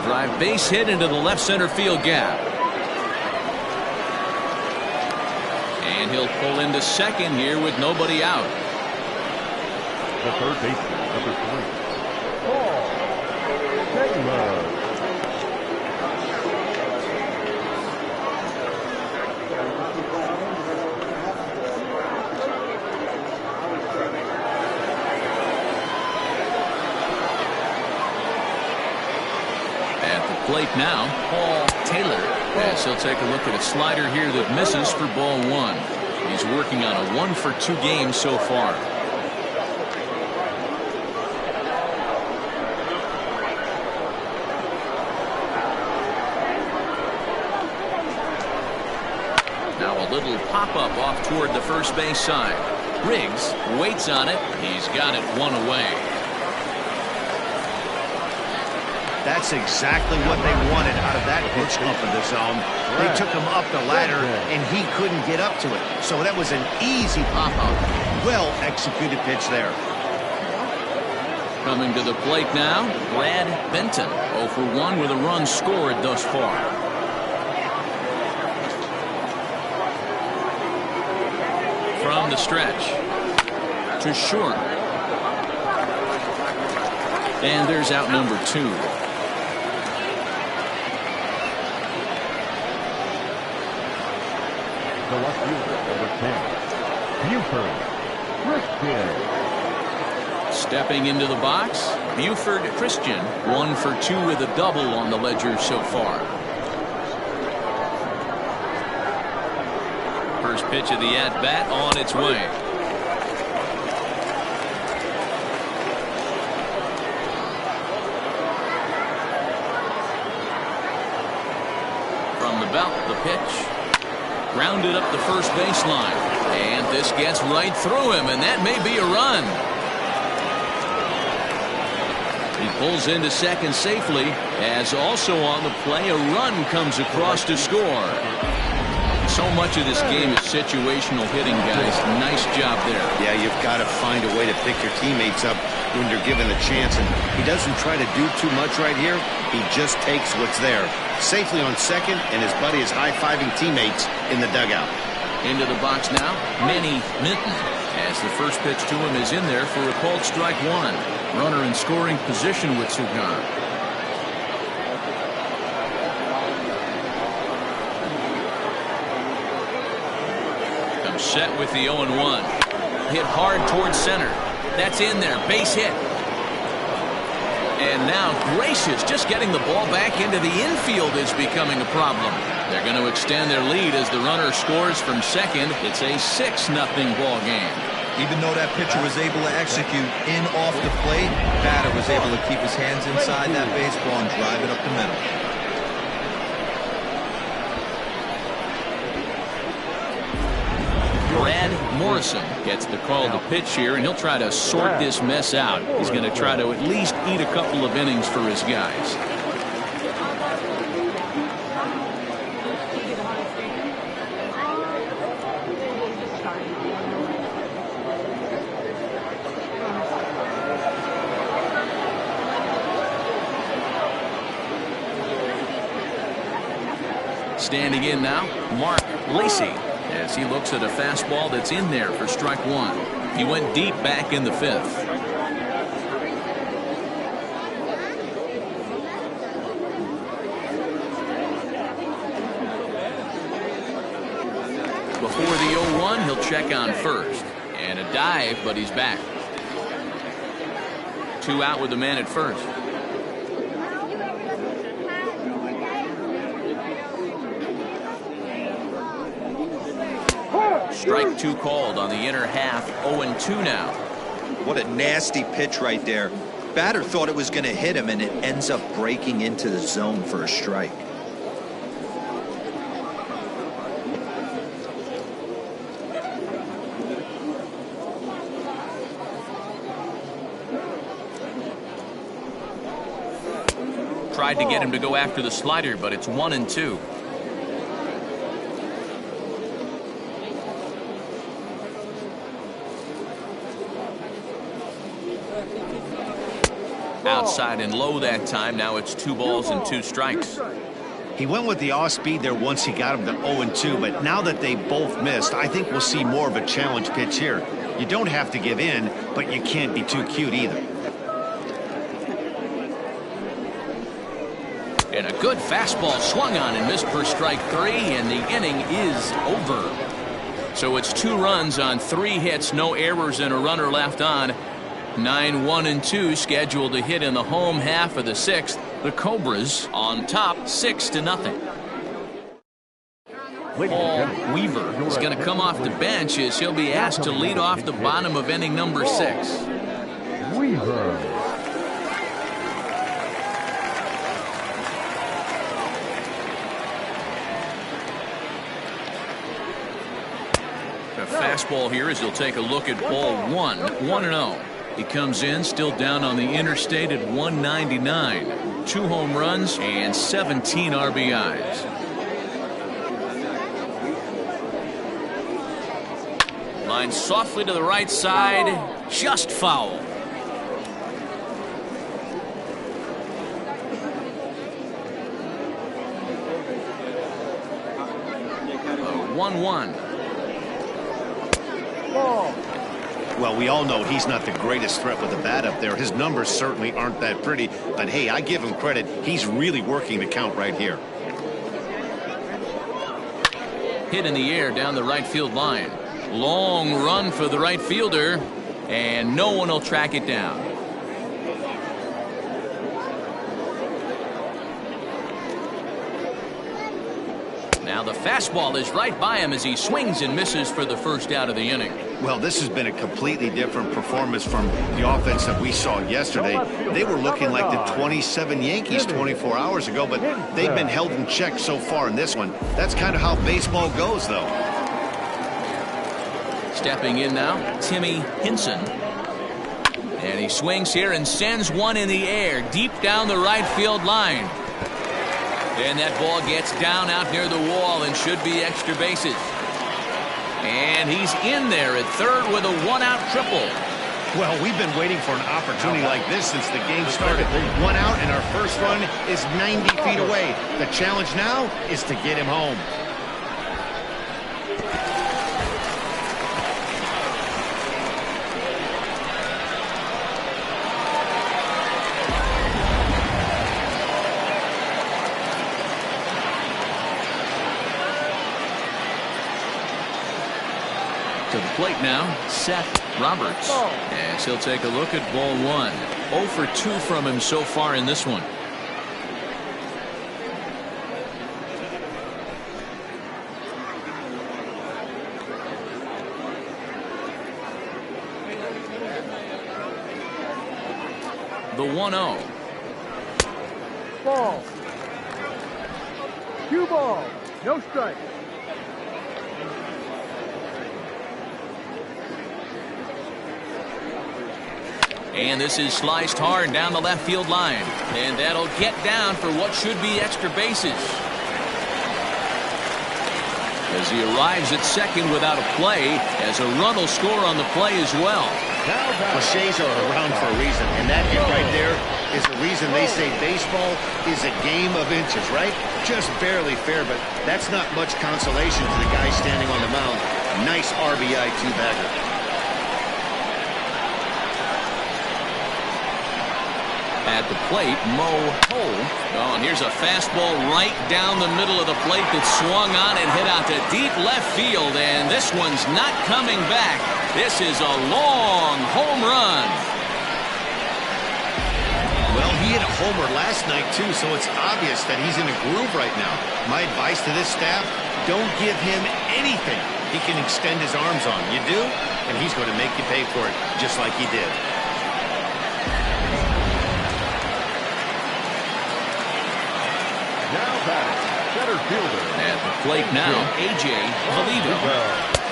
Drive base hit into the left center field gap. And he'll pull into second here with nobody out. The third baseman, number 3. Paul Taylor. Plate now, Paul Taylor, as he'll take a look at a slider here that misses for ball 1. He's working on a 1-for-2 game so far. Now a little pop-up off toward the first base side. Riggs waits on it. He's got it 1 away. That's exactly what they wanted out of that pitch up in the zone. They took him up the ladder, and he couldn't get up to it. So that was an easy pop-up. Well-executed pitch there. Coming to the plate now, Brad Benton. 0 for 1 with a run scored thus far. From the stretch to short. And there's out number 2. The left fielder, number 10, Buford Christian. Stepping into the box, Buford Christian, 1 for 2 with a double on the ledger so far. First pitch of the at-bat on its way. From the belt, the pitch. Grounded up the first baseline. And this gets right through him, and that may be a run. He pulls into second safely, as also on the play, a run comes across to score. So much of this game is situational hitting, guys. Nice job there. Yeah, you've got to find a way to pick your teammates up when you're given the chance. And he doesn't try to do too much right here. He just takes what's there. Safely on second, and his buddy is high-fiving teammates in the dugout. Into the box now, Manny Minton, As the first pitch to him is in there for a called strike one. Runner in scoring position with Sugan. Comes set with the 0-1. Hit hard towards center. That's in there. Base hit. And now Gracious just getting the ball back into the infield is becoming a problem. They're going to extend their lead as the runner scores from second. It's a 6-0 ball game. Even though that pitcher was able to execute in off the plate, batter was able to keep his hands inside that baseball and drive it up the middle. Brad Morrison gets the call to pitch here, and he'll try to sort this mess out. He's going to try to at least eat a couple of innings for his guys. Standing in now, Mark Lacey, as he looks at a fastball that's in there for strike one. He went deep back in the fifth. Before the 0-1, he'll check on first. And a dive, but he's back. 2 out with the man at first. Strike 2 called on the inner half. 0-2 now. What a nasty pitch right there. Batter thought it was going to hit him, and it ends up breaking into the zone for a strike. Tried to get him to go after the slider, but it's 1-2. Outside and low that time. Now it's 2 balls and 2 strikes. He went with the off speed there once he got him to 0-2, but now that they both missed, I think we'll see more of a challenge pitch here. You don't have to give in, but you can't be too cute either. And a good fastball swung on and missed for strike 3, and the inning is over. So it's 2 runs on 3 hits, no errors, and a runner left on. 9-1-2 scheduled to hit in the home half of the 6th. The Cobras on top 6-0. Paul Weaver is going to come off the bench as he'll be asked to lead off the bottom of inning number 6. Weaver. A fastball here as he'll take a look at ball 1. 1-0. He comes in still down on the interstate at 199. 2 home runs and 17 RBIs. Line softly to the right side, just foul. 1-1. Well, we all know he's not the greatest threat with the bat up there. His numbers certainly aren't that pretty, but hey, I give him credit. He's really working the count right here. Hit in the air down the right field line. Long run for the right fielder, and no one will track it down. Now the fastball is right by him as he swings and misses for the first out of the inning. Well, this has been a completely different performance from the offense that we saw yesterday. They were looking like the 27 Yankees 24 hours ago, but they've been held in check so far in this one. That's kind of how baseball goes, though. Stepping in now, Timmy Hinson. And he swings here and sends one in the air deep down the right field line. And that ball gets down out near the wall and should be extra bases. And he's in there at third with a 1-out triple. Well, we've been waiting for an opportunity like this since the game started. 1 out, and our first run is 90 feet away. The challenge now is to get him home. To the plate now, Seth Roberts. As he'll take a look at ball one. 0 for 2 from him so far in this one. The 1-0. Ball. Cue ball. No strike. And this is sliced hard down the left field line. And that'll get down for what should be extra bases. As he arrives at second without a play, as a run will score on the play as well. Cliches are around for a reason, and that hit right there is the reason they say baseball is a game of inches, right? Just barely fair, but that's not much consolation to the guy standing on the mound. Nice RBI two-bagger. At the plate, Mo Cole. Oh, and here's a fastball right down the middle of the plate that swung on and hit out to deep left field, and this one's not coming back. This is a long home run. Well, he hit a homer last night, too, so it's obvious that he's in a groove right now. My advice to this staff, don't give him anything he can extend his arms on. You do, and he's going to make you pay for it, just like he did. Center fielder. At the plate now, A.J. Valido.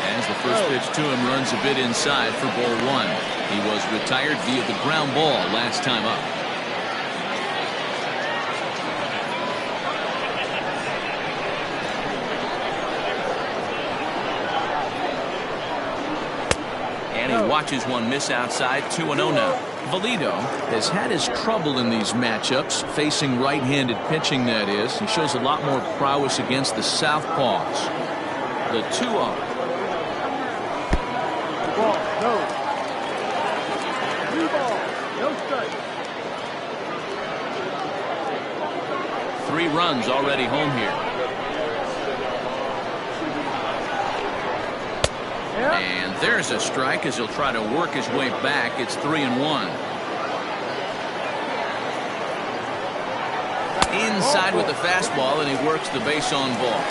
As the first pitch to him runs a bit inside for ball one. He was retired via the ground ball last time up. And he watches one miss outside. 2-0 now. Valido has had his trouble in these matchups, facing right-handed pitching, that is. He shows a lot more prowess against the southpaws. The 2-0. Ball. No. New ball. No strike. 3 runs already home here. And there's a strike as he'll try to work his way back. It's 3-1. Inside with the fastball, and he works the base on ball.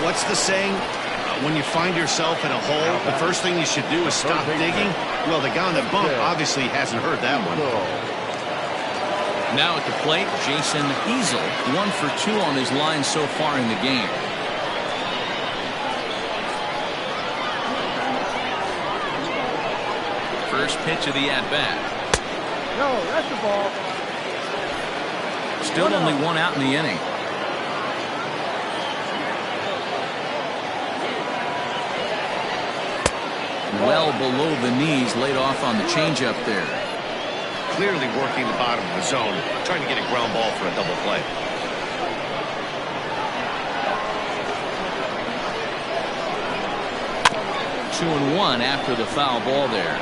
What's the saying? When you find yourself in a hole, the first thing you should do is stop digging. Well, the guy on the bump obviously hasn't heard that one. Now at the plate, Jason Easel. 1 for 2 on his line so far in the game. First pitch of the at-bat. No, that's the ball. Still only 1 out in the inning. Well below the knees, laid off on the changeup there. Clearly working the bottom of the zone, trying to get a ground ball for a double play. Two and 1 after the foul ball there.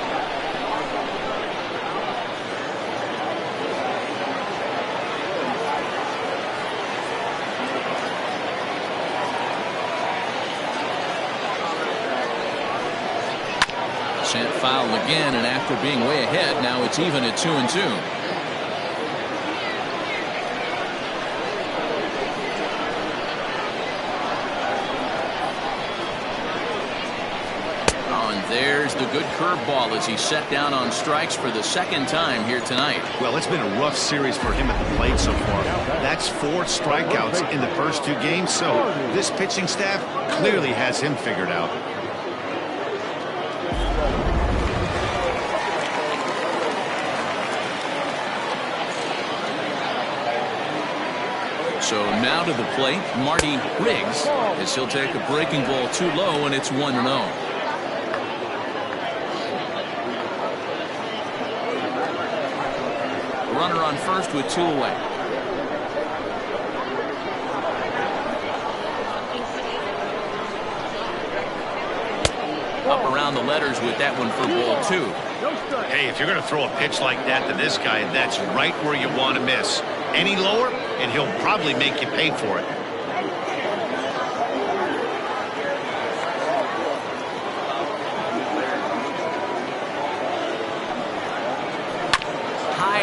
Sent foul again, and after being way ahead, now it's even at 2-2. Oh, and there's the good curveball as he set down on strikes for the second time here tonight. Well, it's been a rough series for him at the plate so far. That's 4 strikeouts in the first 2 games, so this pitching staff clearly has him figured out. So now to the plate, Marty Riggs, as he'll take a breaking ball too low, and it's 1-0. Runner on first with 2 away. Up around the letters with that one for ball 2. Hey, if you're going to throw a pitch like that to this guy, that's right where you want to miss. Any lower, and he'll probably make you pay for it.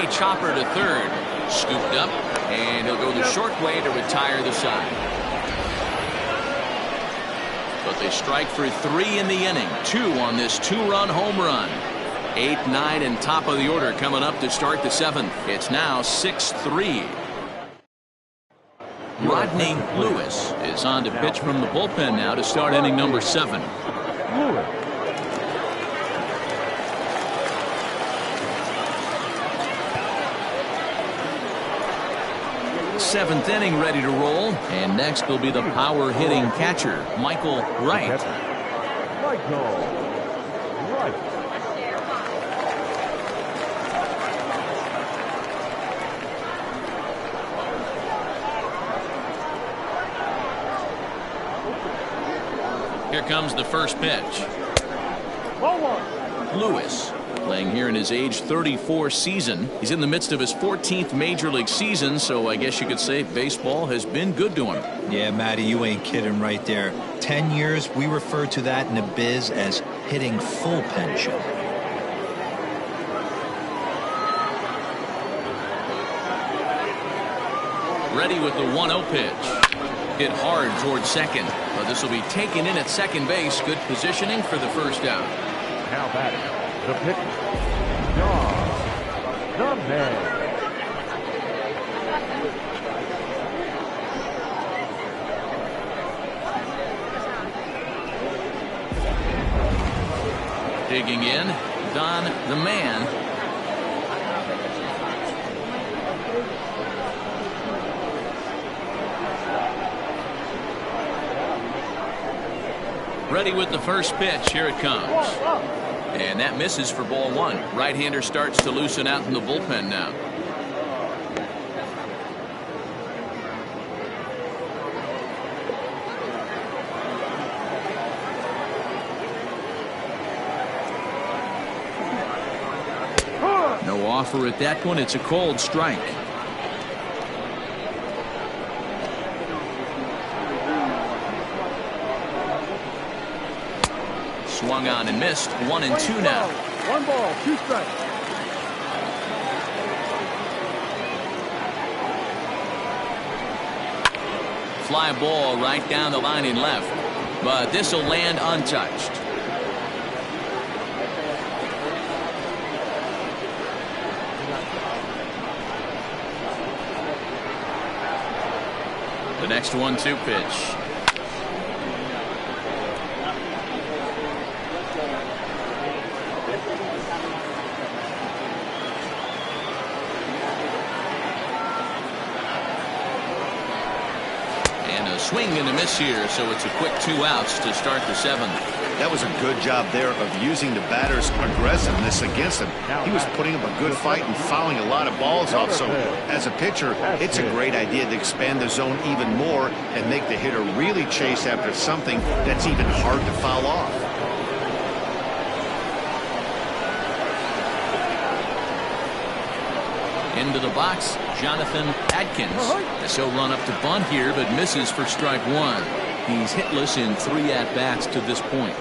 high chopper to third. Scooped up, and he'll go the short way to retire the side. But they strike for 3 in the inning. 2 on this 2-run home run. 8, 9, and top of the order coming up to start the 7th. It's now 6-3. Rodney Lewis is on to pitch from the bullpen now to start inning number 7. Lewis. 7th inning ready to roll, and next will be the power hitting catcher Michael Wright. Michael Wright. Here comes the first pitch. Ball 1. Lewis playing here in his age 34 season. He's in the midst of his 14th major league season, so I guess you could say baseball has been good to him. Yeah, Matty, you ain't kidding right there. 10 years, we refer to that in the biz as hitting full pension. Ready with the 1-0 pitch. Hit hard towards second, but this will be taken in at second base. Good positioning for the first out. Now batting, the pitcher, John the Man. Digging in, Don the Man. Ready with the first pitch. Here it comes. And that misses for ball 1. Right-hander starts to loosen out in the bullpen now. No offer at that point. It's a cold strike. Swung on and missed. 1-2 now. 1 ball, 2 strikes. Fly ball right down the line in left, but this will land untouched. The next 1-2 pitch. Swing and a miss here, so it's a quick 2 outs to start the 7th. That was a good job there of using the batter's aggressiveness against him. He was putting up a good fight and fouling a lot of balls off. So as a pitcher, it's a great idea to expand the zone even more and make the hitter really chase after something that's even hard to foul off. Into the box, Jonathan Adkins. As he'll run up to bunt here, but misses for strike 1. He's hitless in 3 at-bats to this point.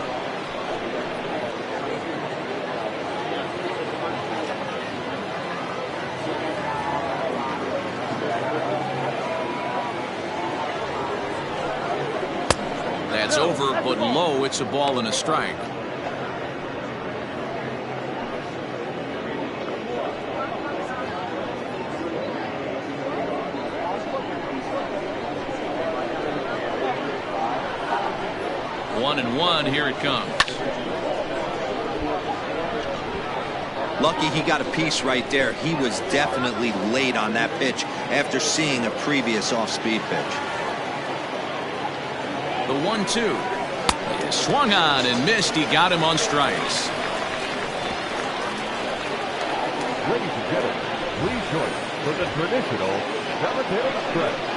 That's over, but low. It's a ball and a strike. And 1, here it comes. Lucky he got a piece right there. He was definitely late on that pitch after seeing a previous off-speed pitch. The 1-2. Swung on and missed. He got him on strikes. Ladies and gentlemen, please join us for the traditional 7th stretch.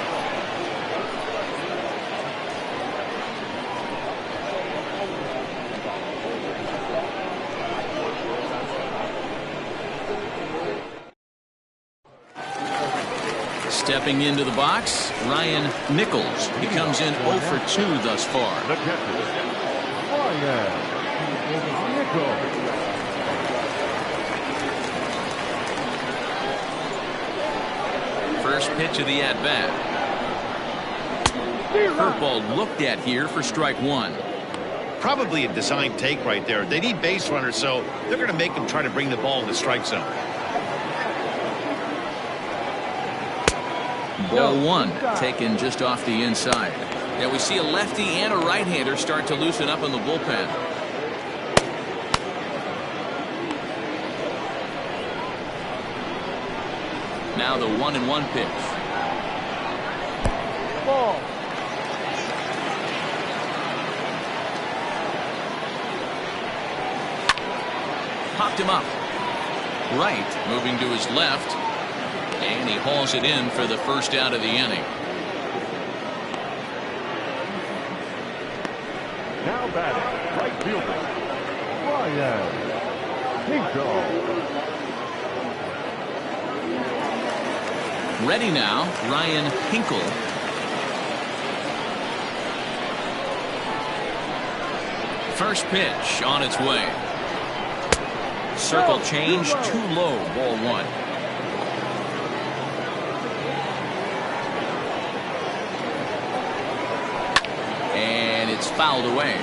Stepping into the box, Ryan Nichols. He comes in 0 for 2 thus far. The catcher, Ryan Nichols. First pitch of the at-bat. Curveball looked at here for strike one. Probably a design take right there. They need base runners, so they're going to make them try to bring the ball in the strike zone. Ball one, taken just off the inside. Now we see a lefty and a right-hander start to loosen up in the bullpen. Now the 1-1 pitch. Ball. Popped him up. Right, moving to his left. And he hauls it in for the first out of the inning. Now batting, right fielder, Ryan Hinkle. Ready now, Ryan Hinkle. First pitch on its way. Circle change, too low, ball one. And it's fouled away.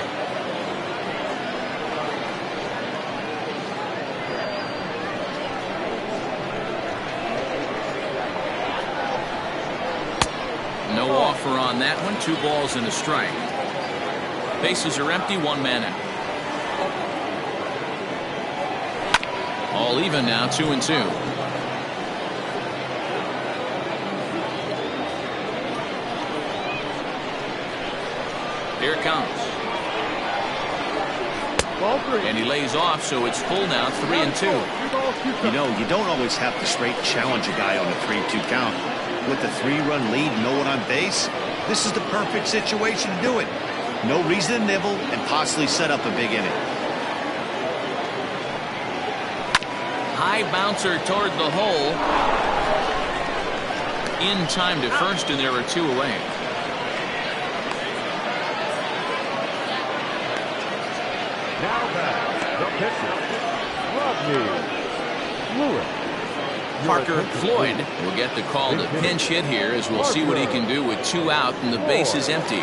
No offer on that one. 2 balls and a strike. Bases are empty. 1 man out. All even now. 2-2. Here it comes. Ball 3. And he lays off, so it's full now. 3-2. You know, you don't always have to straight challenge a guy on a 3-2 count. With the 3-run lead, no one on base, this is the perfect situation to do it. No reason to nibble and possibly set up a big inning. High bouncer toward the hole. In time to first, and there are 2 away. Now back, the pitcher, Rodney Lewis. Parker Floyd will get the call to pinch hit here, as we'll see what he can do with 2 out and the base is empty.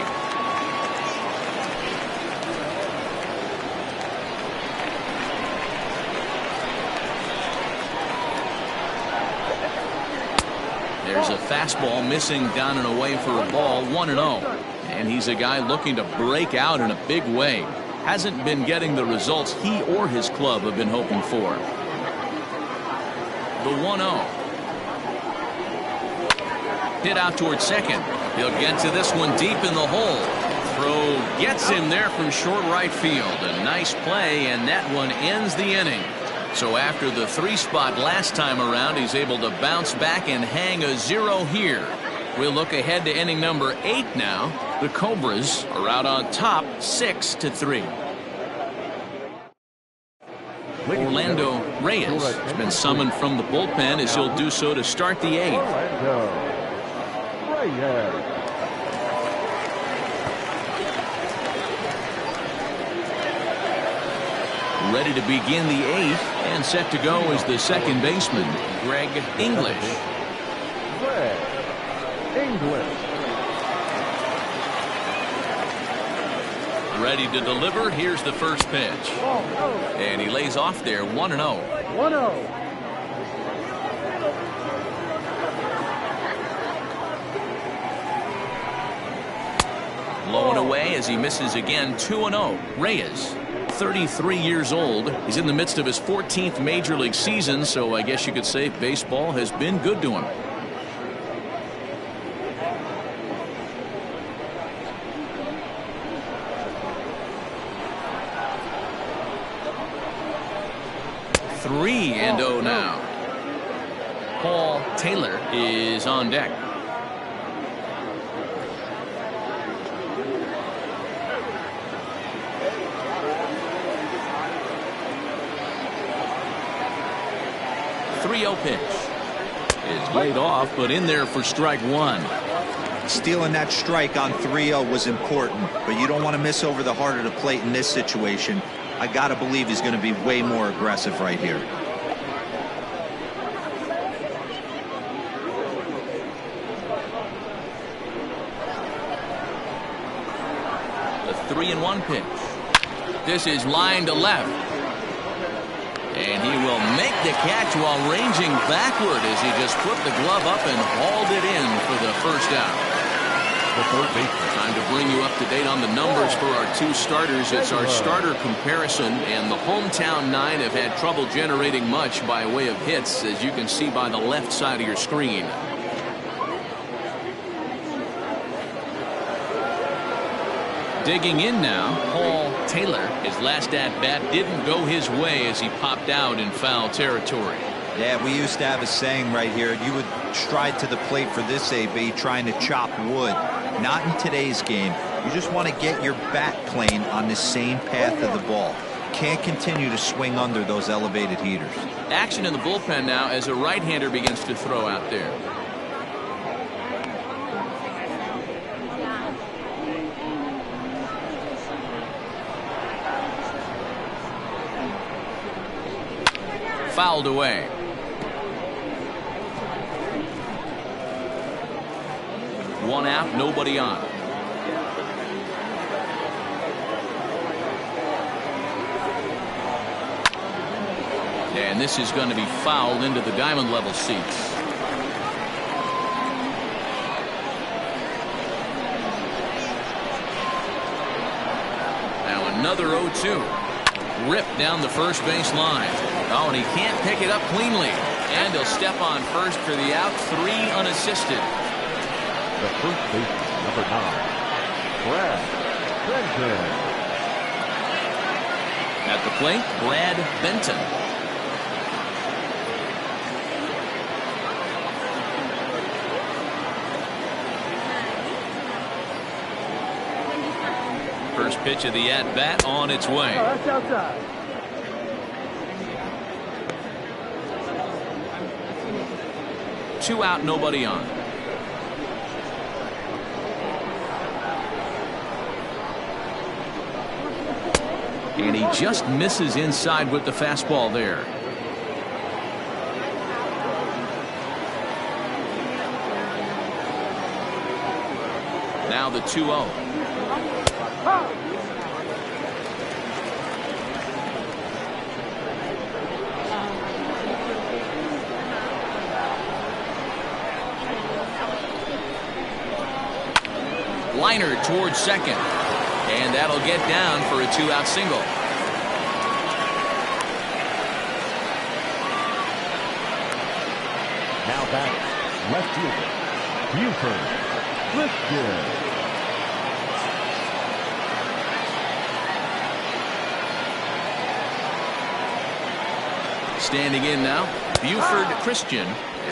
There's a fastball missing down and away for a ball. 1-0. And he's a guy looking to break out in a big way. Hasn't been getting the results he or his club have been hoping for. The 1-0. Hit out towards second. He'll get to this one deep in the hole. Throw gets him there from short right field. A nice play, and that one ends the inning. So after the 3 spot last time around, he's able to bounce back and hang a 0 here. We'll look ahead to inning number 8 now. The Cobras are out on top 6-3. Orlando Reyes has been summoned from the bullpen, as he'll do so to start the 8th. Orlando Reyes. Ready to begin the 8th, and set to go is the second baseman, Greg English. Greg English. Ready to deliver. Here's the first pitch. And he lays off there. 1-0. 1-0. Low and away as he misses again. 2-0. Reyes, 33 years old. He's in the midst of his 14th major league season, so I guess you could say baseball has been good to him. Three and 0 now. Paul Taylor is on deck. Pitch is laid off, but in there for strike 1. Stealing that strike on 3-0 was important, but you don't want to miss over the heart of the plate in this situation. I gotta believe he's going to be way more aggressive right here. 3-1 pitch. This is line to left. And he will make the catch while ranging backward as he just put the glove up and hauled it in for the first out. Time to bring you up to date on the numbers for our two starters. It's our starter comparison, and the hometown nine have had trouble generating much by way of hits, as you can see by the left side of your screen. Digging in now, Paul Taylor. His last at-bat didn't go his way as he popped out in foul territory. Yeah, we used to have a saying right here. You would stride to the plate for this AB trying to chop wood. Not in today's game. You just want to get your bat plane on the same path of the ball. Can't continue to swing under those elevated heaters. Action in the bullpen now as a right-hander begins to throw out there. Fouled away. One out, nobody on. And this is going to be fouled into the diamond level seats. Now another 0-2. Ripped down the first base line. Oh, and he can't pick it up cleanly. And he'll step on first for the out, 3 unassisted. The first baseman, number 9, Brad Benton. At the plate, Brad Benton. First pitch of the at-bat on its way. That's outside. Two out, nobody on. And he just misses inside with the fastball there. Now the 2-0. Liner towards second. And that'll get down for a 2-out single. Now back, left fielder, Buford Christian. Standing in now, Buford Christian.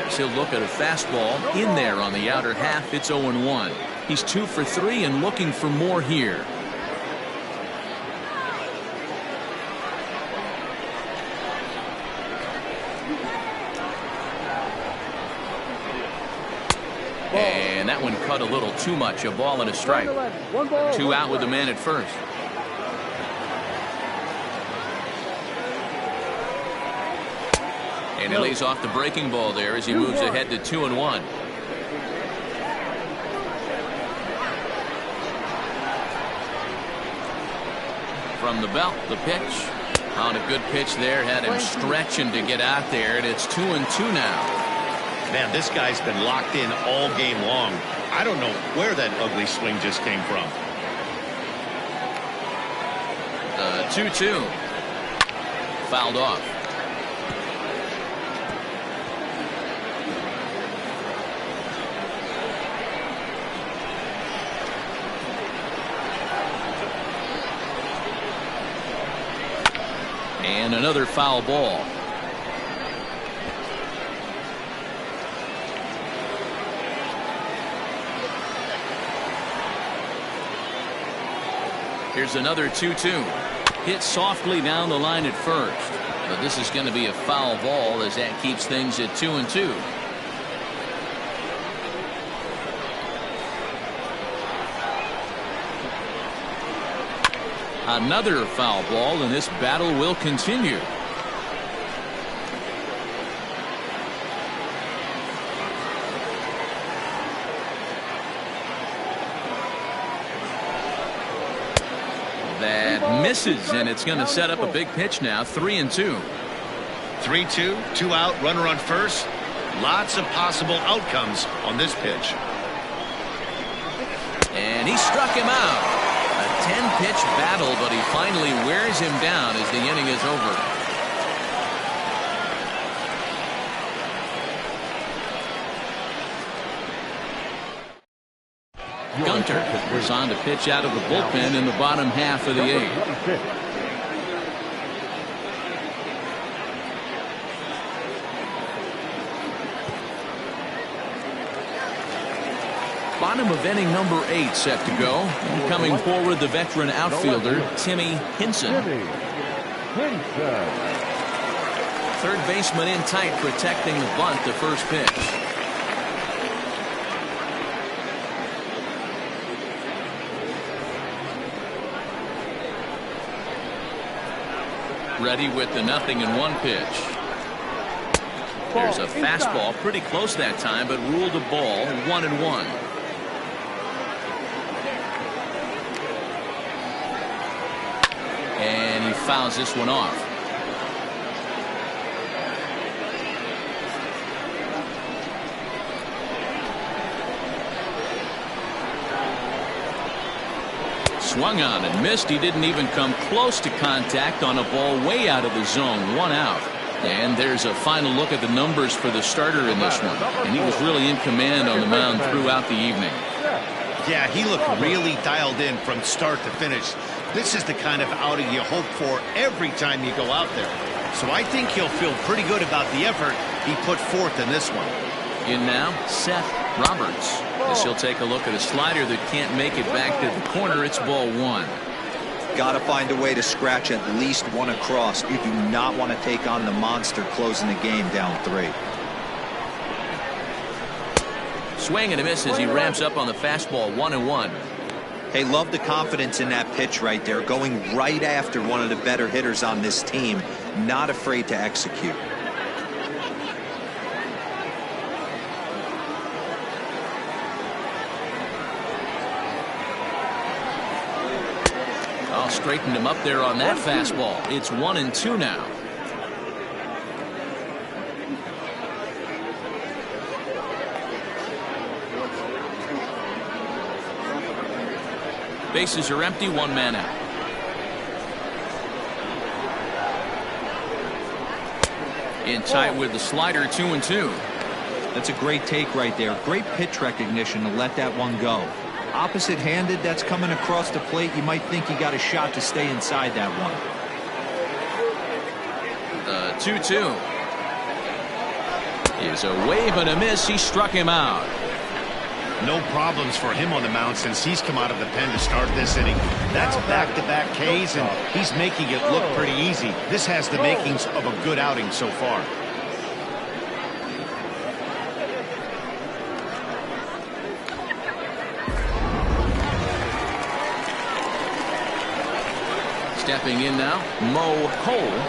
As he'll look at a fastball in there on the outer half. It's 0-1. He's 2 for 3 and looking for more here. And that one cut a little too much. A ball and a strike. 2 out with the man at first. And he lays off the breaking ball there as he moves ahead to 2-1. From the belt, the pitch. On a good pitch there. Had him stretching to get out there. And it's 2-2 now. Man, this guy's been locked in all game long. I don't know where that ugly swing just came from. 2-2. Fouled off. And another foul ball. Here's another 2-2. Hit softly down the line at first. But this is going to be a foul ball as that keeps things at 2-2. Another foul ball, and this battle will continue. misses, and it's going to set up a big pitch now. 3-2. 3-2, 2 out, runner on first. Lots of possible outcomes on this pitch. And he struck him out. A 10-pitch battle, but he finally wears him down as the inning is over. Gunter was on to pitch out of the bullpen in the bottom half of the 8th. Bottom of inning number 8 set to go. And coming forward, the veteran outfielder, Timmy Hinson. Third baseman in tight, protecting the bunt to first pitch. Ready with the 0-1 pitch. There's a fastball pretty close that time, but ruled a ball. 1-1. And he fouls this one off. Swung on and missed. He didn't even come close to contact on a ball way out of the zone. 1 out. And there's a final look at the numbers for the starter in this one. And he was really in command on the mound throughout the evening. Yeah, he looked really dialed in from start to finish. This is the kind of outing you hope for every time you go out there. So I think he'll feel pretty good about the effort he put forth in this one. In now, Seth Roberts. As he'll take a look at a slider that can't make it back to the corner. It's ball 1. Got to find a way to scratch at least one across. You do not want to take on the monster closing the game down 3. Swing and a miss as he ramps up on the fastball. 1-1. Hey, love the confidence in that pitch right there. Going right after one of the better hitters on this team. Not afraid to execute. Straightened him up there on that fastball. It's 1-2 now. Bases are empty. 1 man out. In tight with the slider. 2-2. That's a great take right there. Great pitch recognition to let that one go. Opposite-handed, that's coming across the plate. You might think he got a shot to stay inside that one. 2-2 is a wave and a miss. He struck him out. No problems for him on the mound since he's come out of the pen to start this inning. That's back-to-back Ks, and he's making it look pretty easy. This has the makings of a good outing so far. Stepping in now, Mo Cole.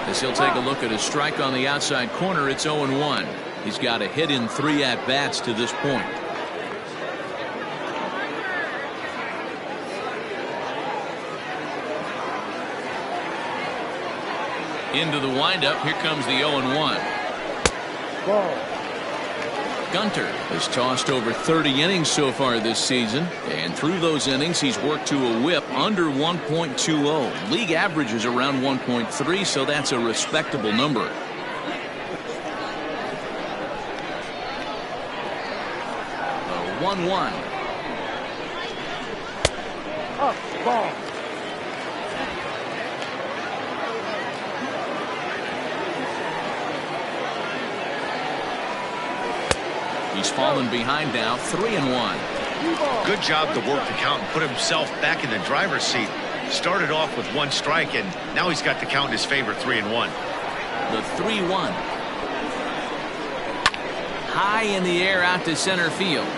As he'll take a look at a strike on the outside corner. It's 0-1. He's got a hit in 3 at-bats to this point. Into the windup. Here comes the 0-1. Gunter has tossed over 30 innings so far this season, and through those innings he's worked to a whip under 1.20. League average is around 1.3, so that's a respectable number. The 1-1. Up, ball. He's fallen behind now. 3-1. Good job to work the count and put himself back in the driver's seat. Started off with 1 strike, and now he's got the count in his favor. 3-1. The 3-1. High in the air out to center field.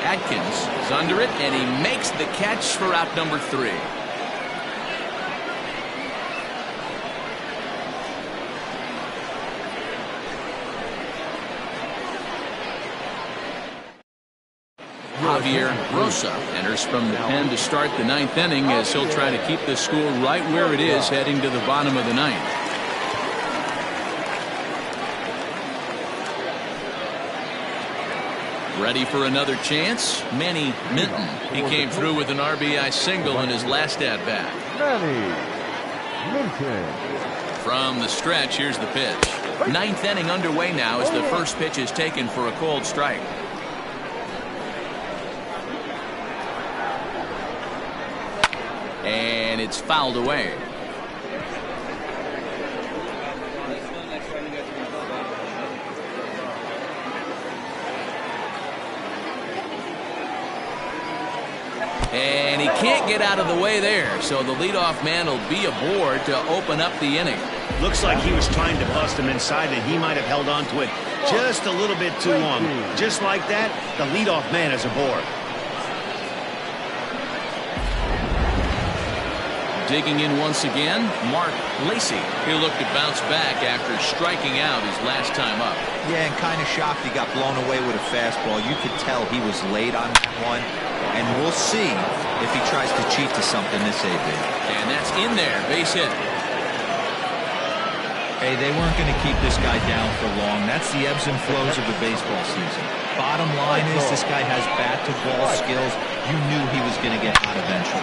Atkins is under it, and he makes the catch for out number 3. Javier Rosa enters from the pen to start the ninth inning as he'll try to keep the score right where it is heading to the bottom of the ninth. Ready for another chance? Manny Minton. He came through with an RBI single in his last at-bat. Manny Minton. From the stretch, here's the pitch. Ninth inning underway now as the first pitch is taken for a cold strike. And it's fouled away. And he can't get out of the way there, so the leadoff man will be aboard to open up the inning. Looks like he was trying to bust him inside, and he might have held on to it just a little bit too long. Just like that, the leadoff man is aboard. Digging in once again, Mark Lacy. He'll look to bounce back after striking out his last time up. Yeah, and kind of shocked he got blown away with a fastball. You could tell he was late on that one. And we'll see if he tries to cheat to something this AB. And that's in there, base hit. Hey, they weren't going to keep this guy down for long. That's the ebbs and flows of the baseball season. Bottom line is this guy has bat-to-ball skills. You knew he was going to get out eventually.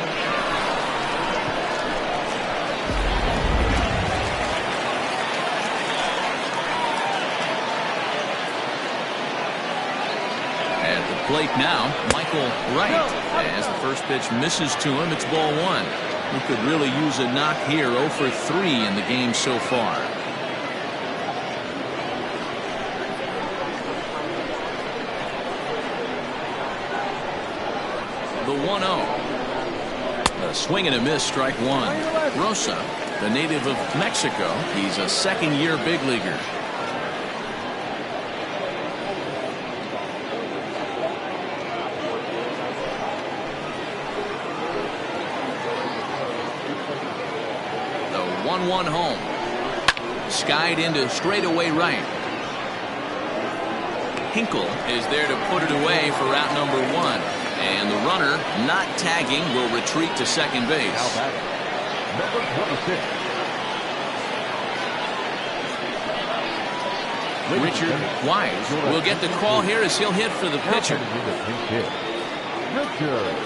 Plate now, Michael Wright. As the first pitch misses to him, it's ball one. He could really use a knock here. 0 for 3 in the game so far. The 1-0. A swing and a miss, strike one. Rosa, the native of Mexico. He's a second-year big leaguer. The 1-1 home. Skied into straightaway right. Hinkle is there to put it away for out number one. And the runner, not tagging, will retreat to second base. Number 26. Richard Wise will get the call here as he'll hit for the pitcher. Richard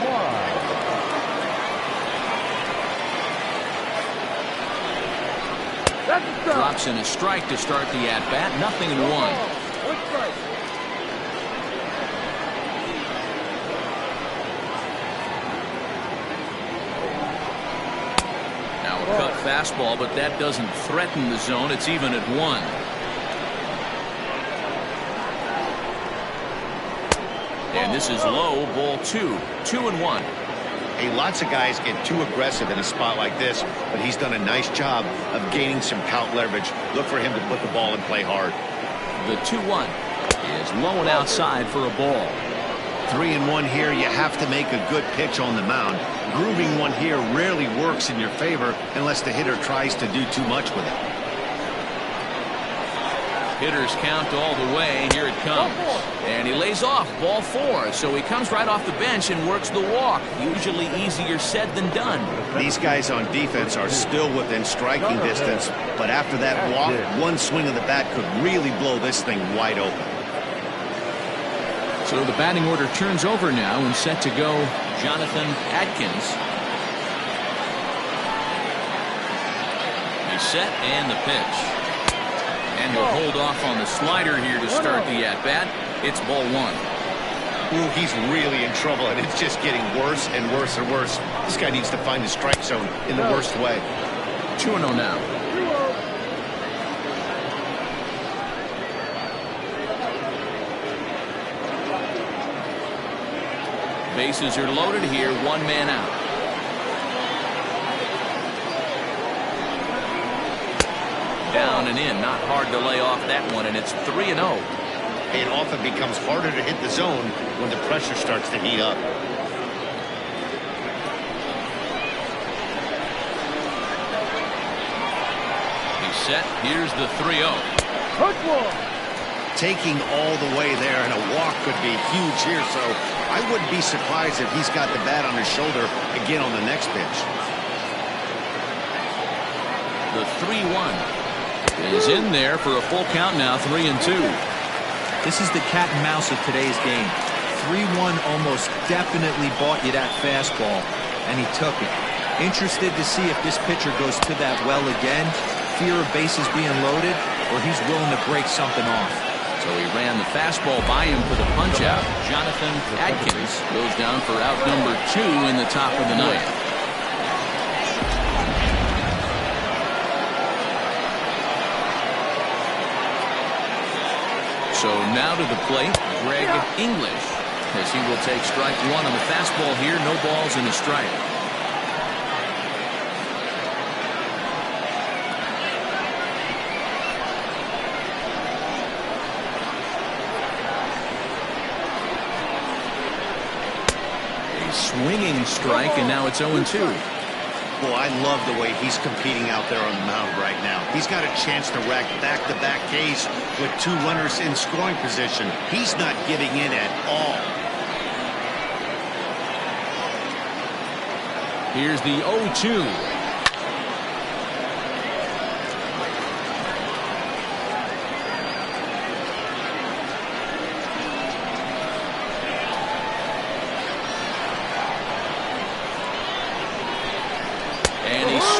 Wise. Drops in a strike to start the at-bat. 0-1. Now a cut fastball, but that doesn't threaten the zone. It's even at 1. And this is low, ball 2. 2-1. Hey, lots of guys get too aggressive in a spot like this, but he's done a nice job of gaining some count leverage. Look for him to put the ball and play hard. The 2-1 is low and outside for a ball. 3-1 here. You have to make a good pitch on the mound. Grooving one here rarely works in your favor unless the hitter tries to do too much with it. Hitters count all the way. Here it comes. And he lays off. Ball 4. So he comes right off the bench and works the walk. Usually easier said than done. These guys on defense are still within striking distance. But after that walk, one swing of the bat could really blow this thing wide open. So the batting order turns over now and set to go Jonathan Atkins. He's set and the pitch. And he'll hold off on the slider here to start the at-bat. It's ball 1. Ooh, he's really in trouble, and it's just getting worse and worse and worse. This guy needs to find the strike zone in the worst way. 2-0 now. Bases are loaded here. 1 man out. Down and in. Not hard to lay off that one, and it's 3-0. It often becomes harder to hit the zone when the pressure starts to heat up. He's set. Here's the 3-0. taking all the way there, and a walk could be huge here. So I wouldn't be surprised if he's got the bat on his shoulder again on the next pitch. The 3-1 is in there for a full count now, 3-2. This is the cat and mouse of today's game. 3-1 almost definitely bought you that fastball, and he took it. Interested to see if this pitcher goes to that well again, fear of bases being loaded, or he's willing to break something off. So he ran the fastball by him for the punch out. Jonathan Adkins goes down for out number 2 in the top of the ninth. So now to the plate, Greg English, as he will take strike 1 on the fastball here. No balls and a strike. A swinging strike, and now it's 0-2. Boy, I love the way he's competing out there on the mound right now. He's got a chance to rack back-to-back Ks with 2 runners in scoring position. He's not giving in at all. Here's the 0-2.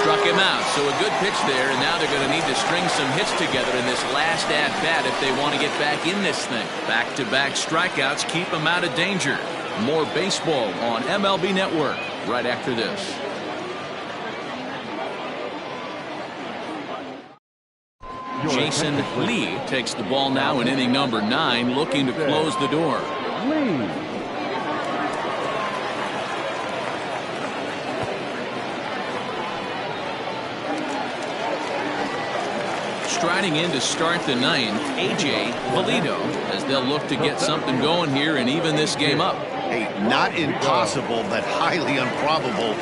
Struck him out, so a good pitch there, and now they're going to need to string some hits together in this last at-bat if they want to get back in this thing. Back-to-back strikeouts keep them out of danger. More baseball on MLB Network right after this. Jason Lee takes the ball now in inning number 9, looking to close the door. Striding in to start the 9th, A.J. Valido, as they'll look to get something going here and even this game up. Hey, not impossible, but highly improbable.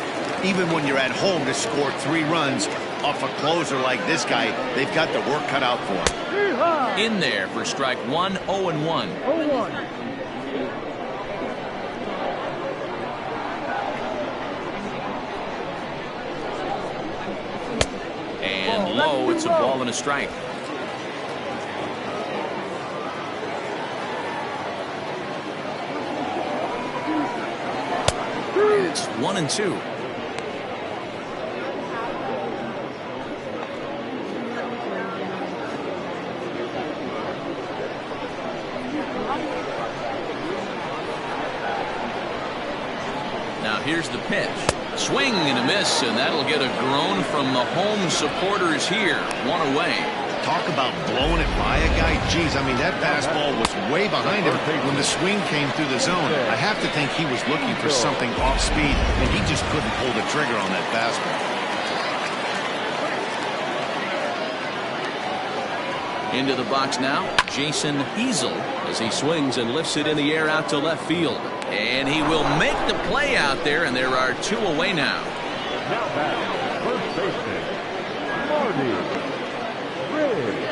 Even when you're at home to score 3 runs off a closer like this guy, they've got the work cut out for him. In there for strike 1, 0-1. 0-1. And low, it's a ball and a strike. It's 1-2. Now here's the pitch. Swing and a miss, and that'll get a groan from the home supporters here. 1 away. Talk about blowing it by a guy. Geez, I mean, that fastball was way behind him when the swing came through the zone. I have to think he was looking for something off speed, and he just couldn't pull the trigger on that fastball. Into the box now, Jason Easel, as he swings and lifts it in the air out to left field. And he will make the play out there, and there are 2 away now. Now back, first baseman, Marty Riggs.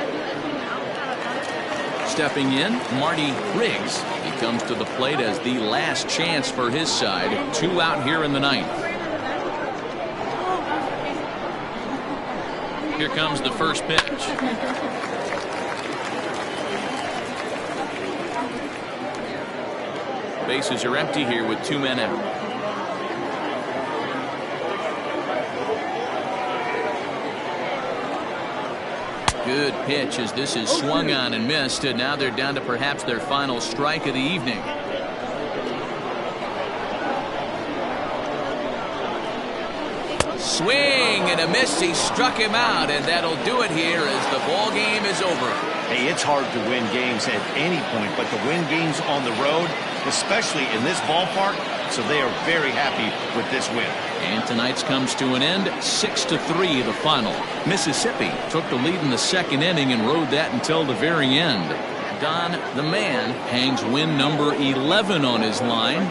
Stepping in, Marty Riggs. He comes to the plate as the last chance for his side. 2 out here in the 9th. Here comes the first pitch. Bases are empty here with 2 men out. Good pitch as this is swung on and missed, and now they're down to perhaps their final strike of the evening. Swing and a miss. He struck him out, and that'll do it here as the ball game is over. Hey, it's hard to win games at any point, but to win games on the road, especially in this ballpark, so they are very happy with this win. And tonight's comes to an end, 6-3 the final. Mississippi took the lead in the 2nd inning and rode that until the very end. Don the Man hangs win number 11 on his line.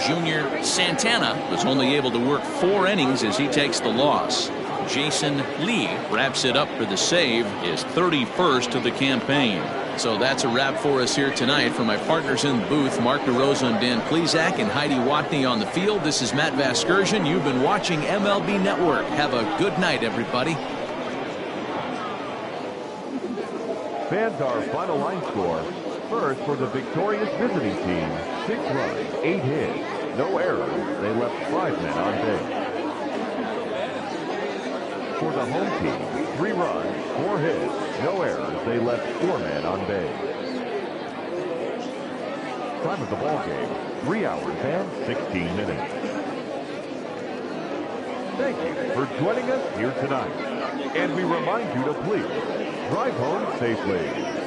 Junior Santana was only able to work 4 innings as he takes the loss. Jason Lee wraps it up for the save, his 31st of the campaign. So that's a wrap for us here tonight. For my partners in the booth, Mark DeRosa and Dan Plezak and Heidi Watney on the field, this is Matt Vasgersian. You've been watching MLB Network. Have a good night, everybody. Fans, our final line score. First, for the victorious visiting team, 6 runs, 8 hits, no errors. They left 5 men on base. For the home team, 3 runs, 4 hits, no errors. They left 4 men on base. Time of the ball game, 3 hours and 16 minutes. Thank you for joining us here tonight. And we remind you to please drive home safely.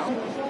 Down.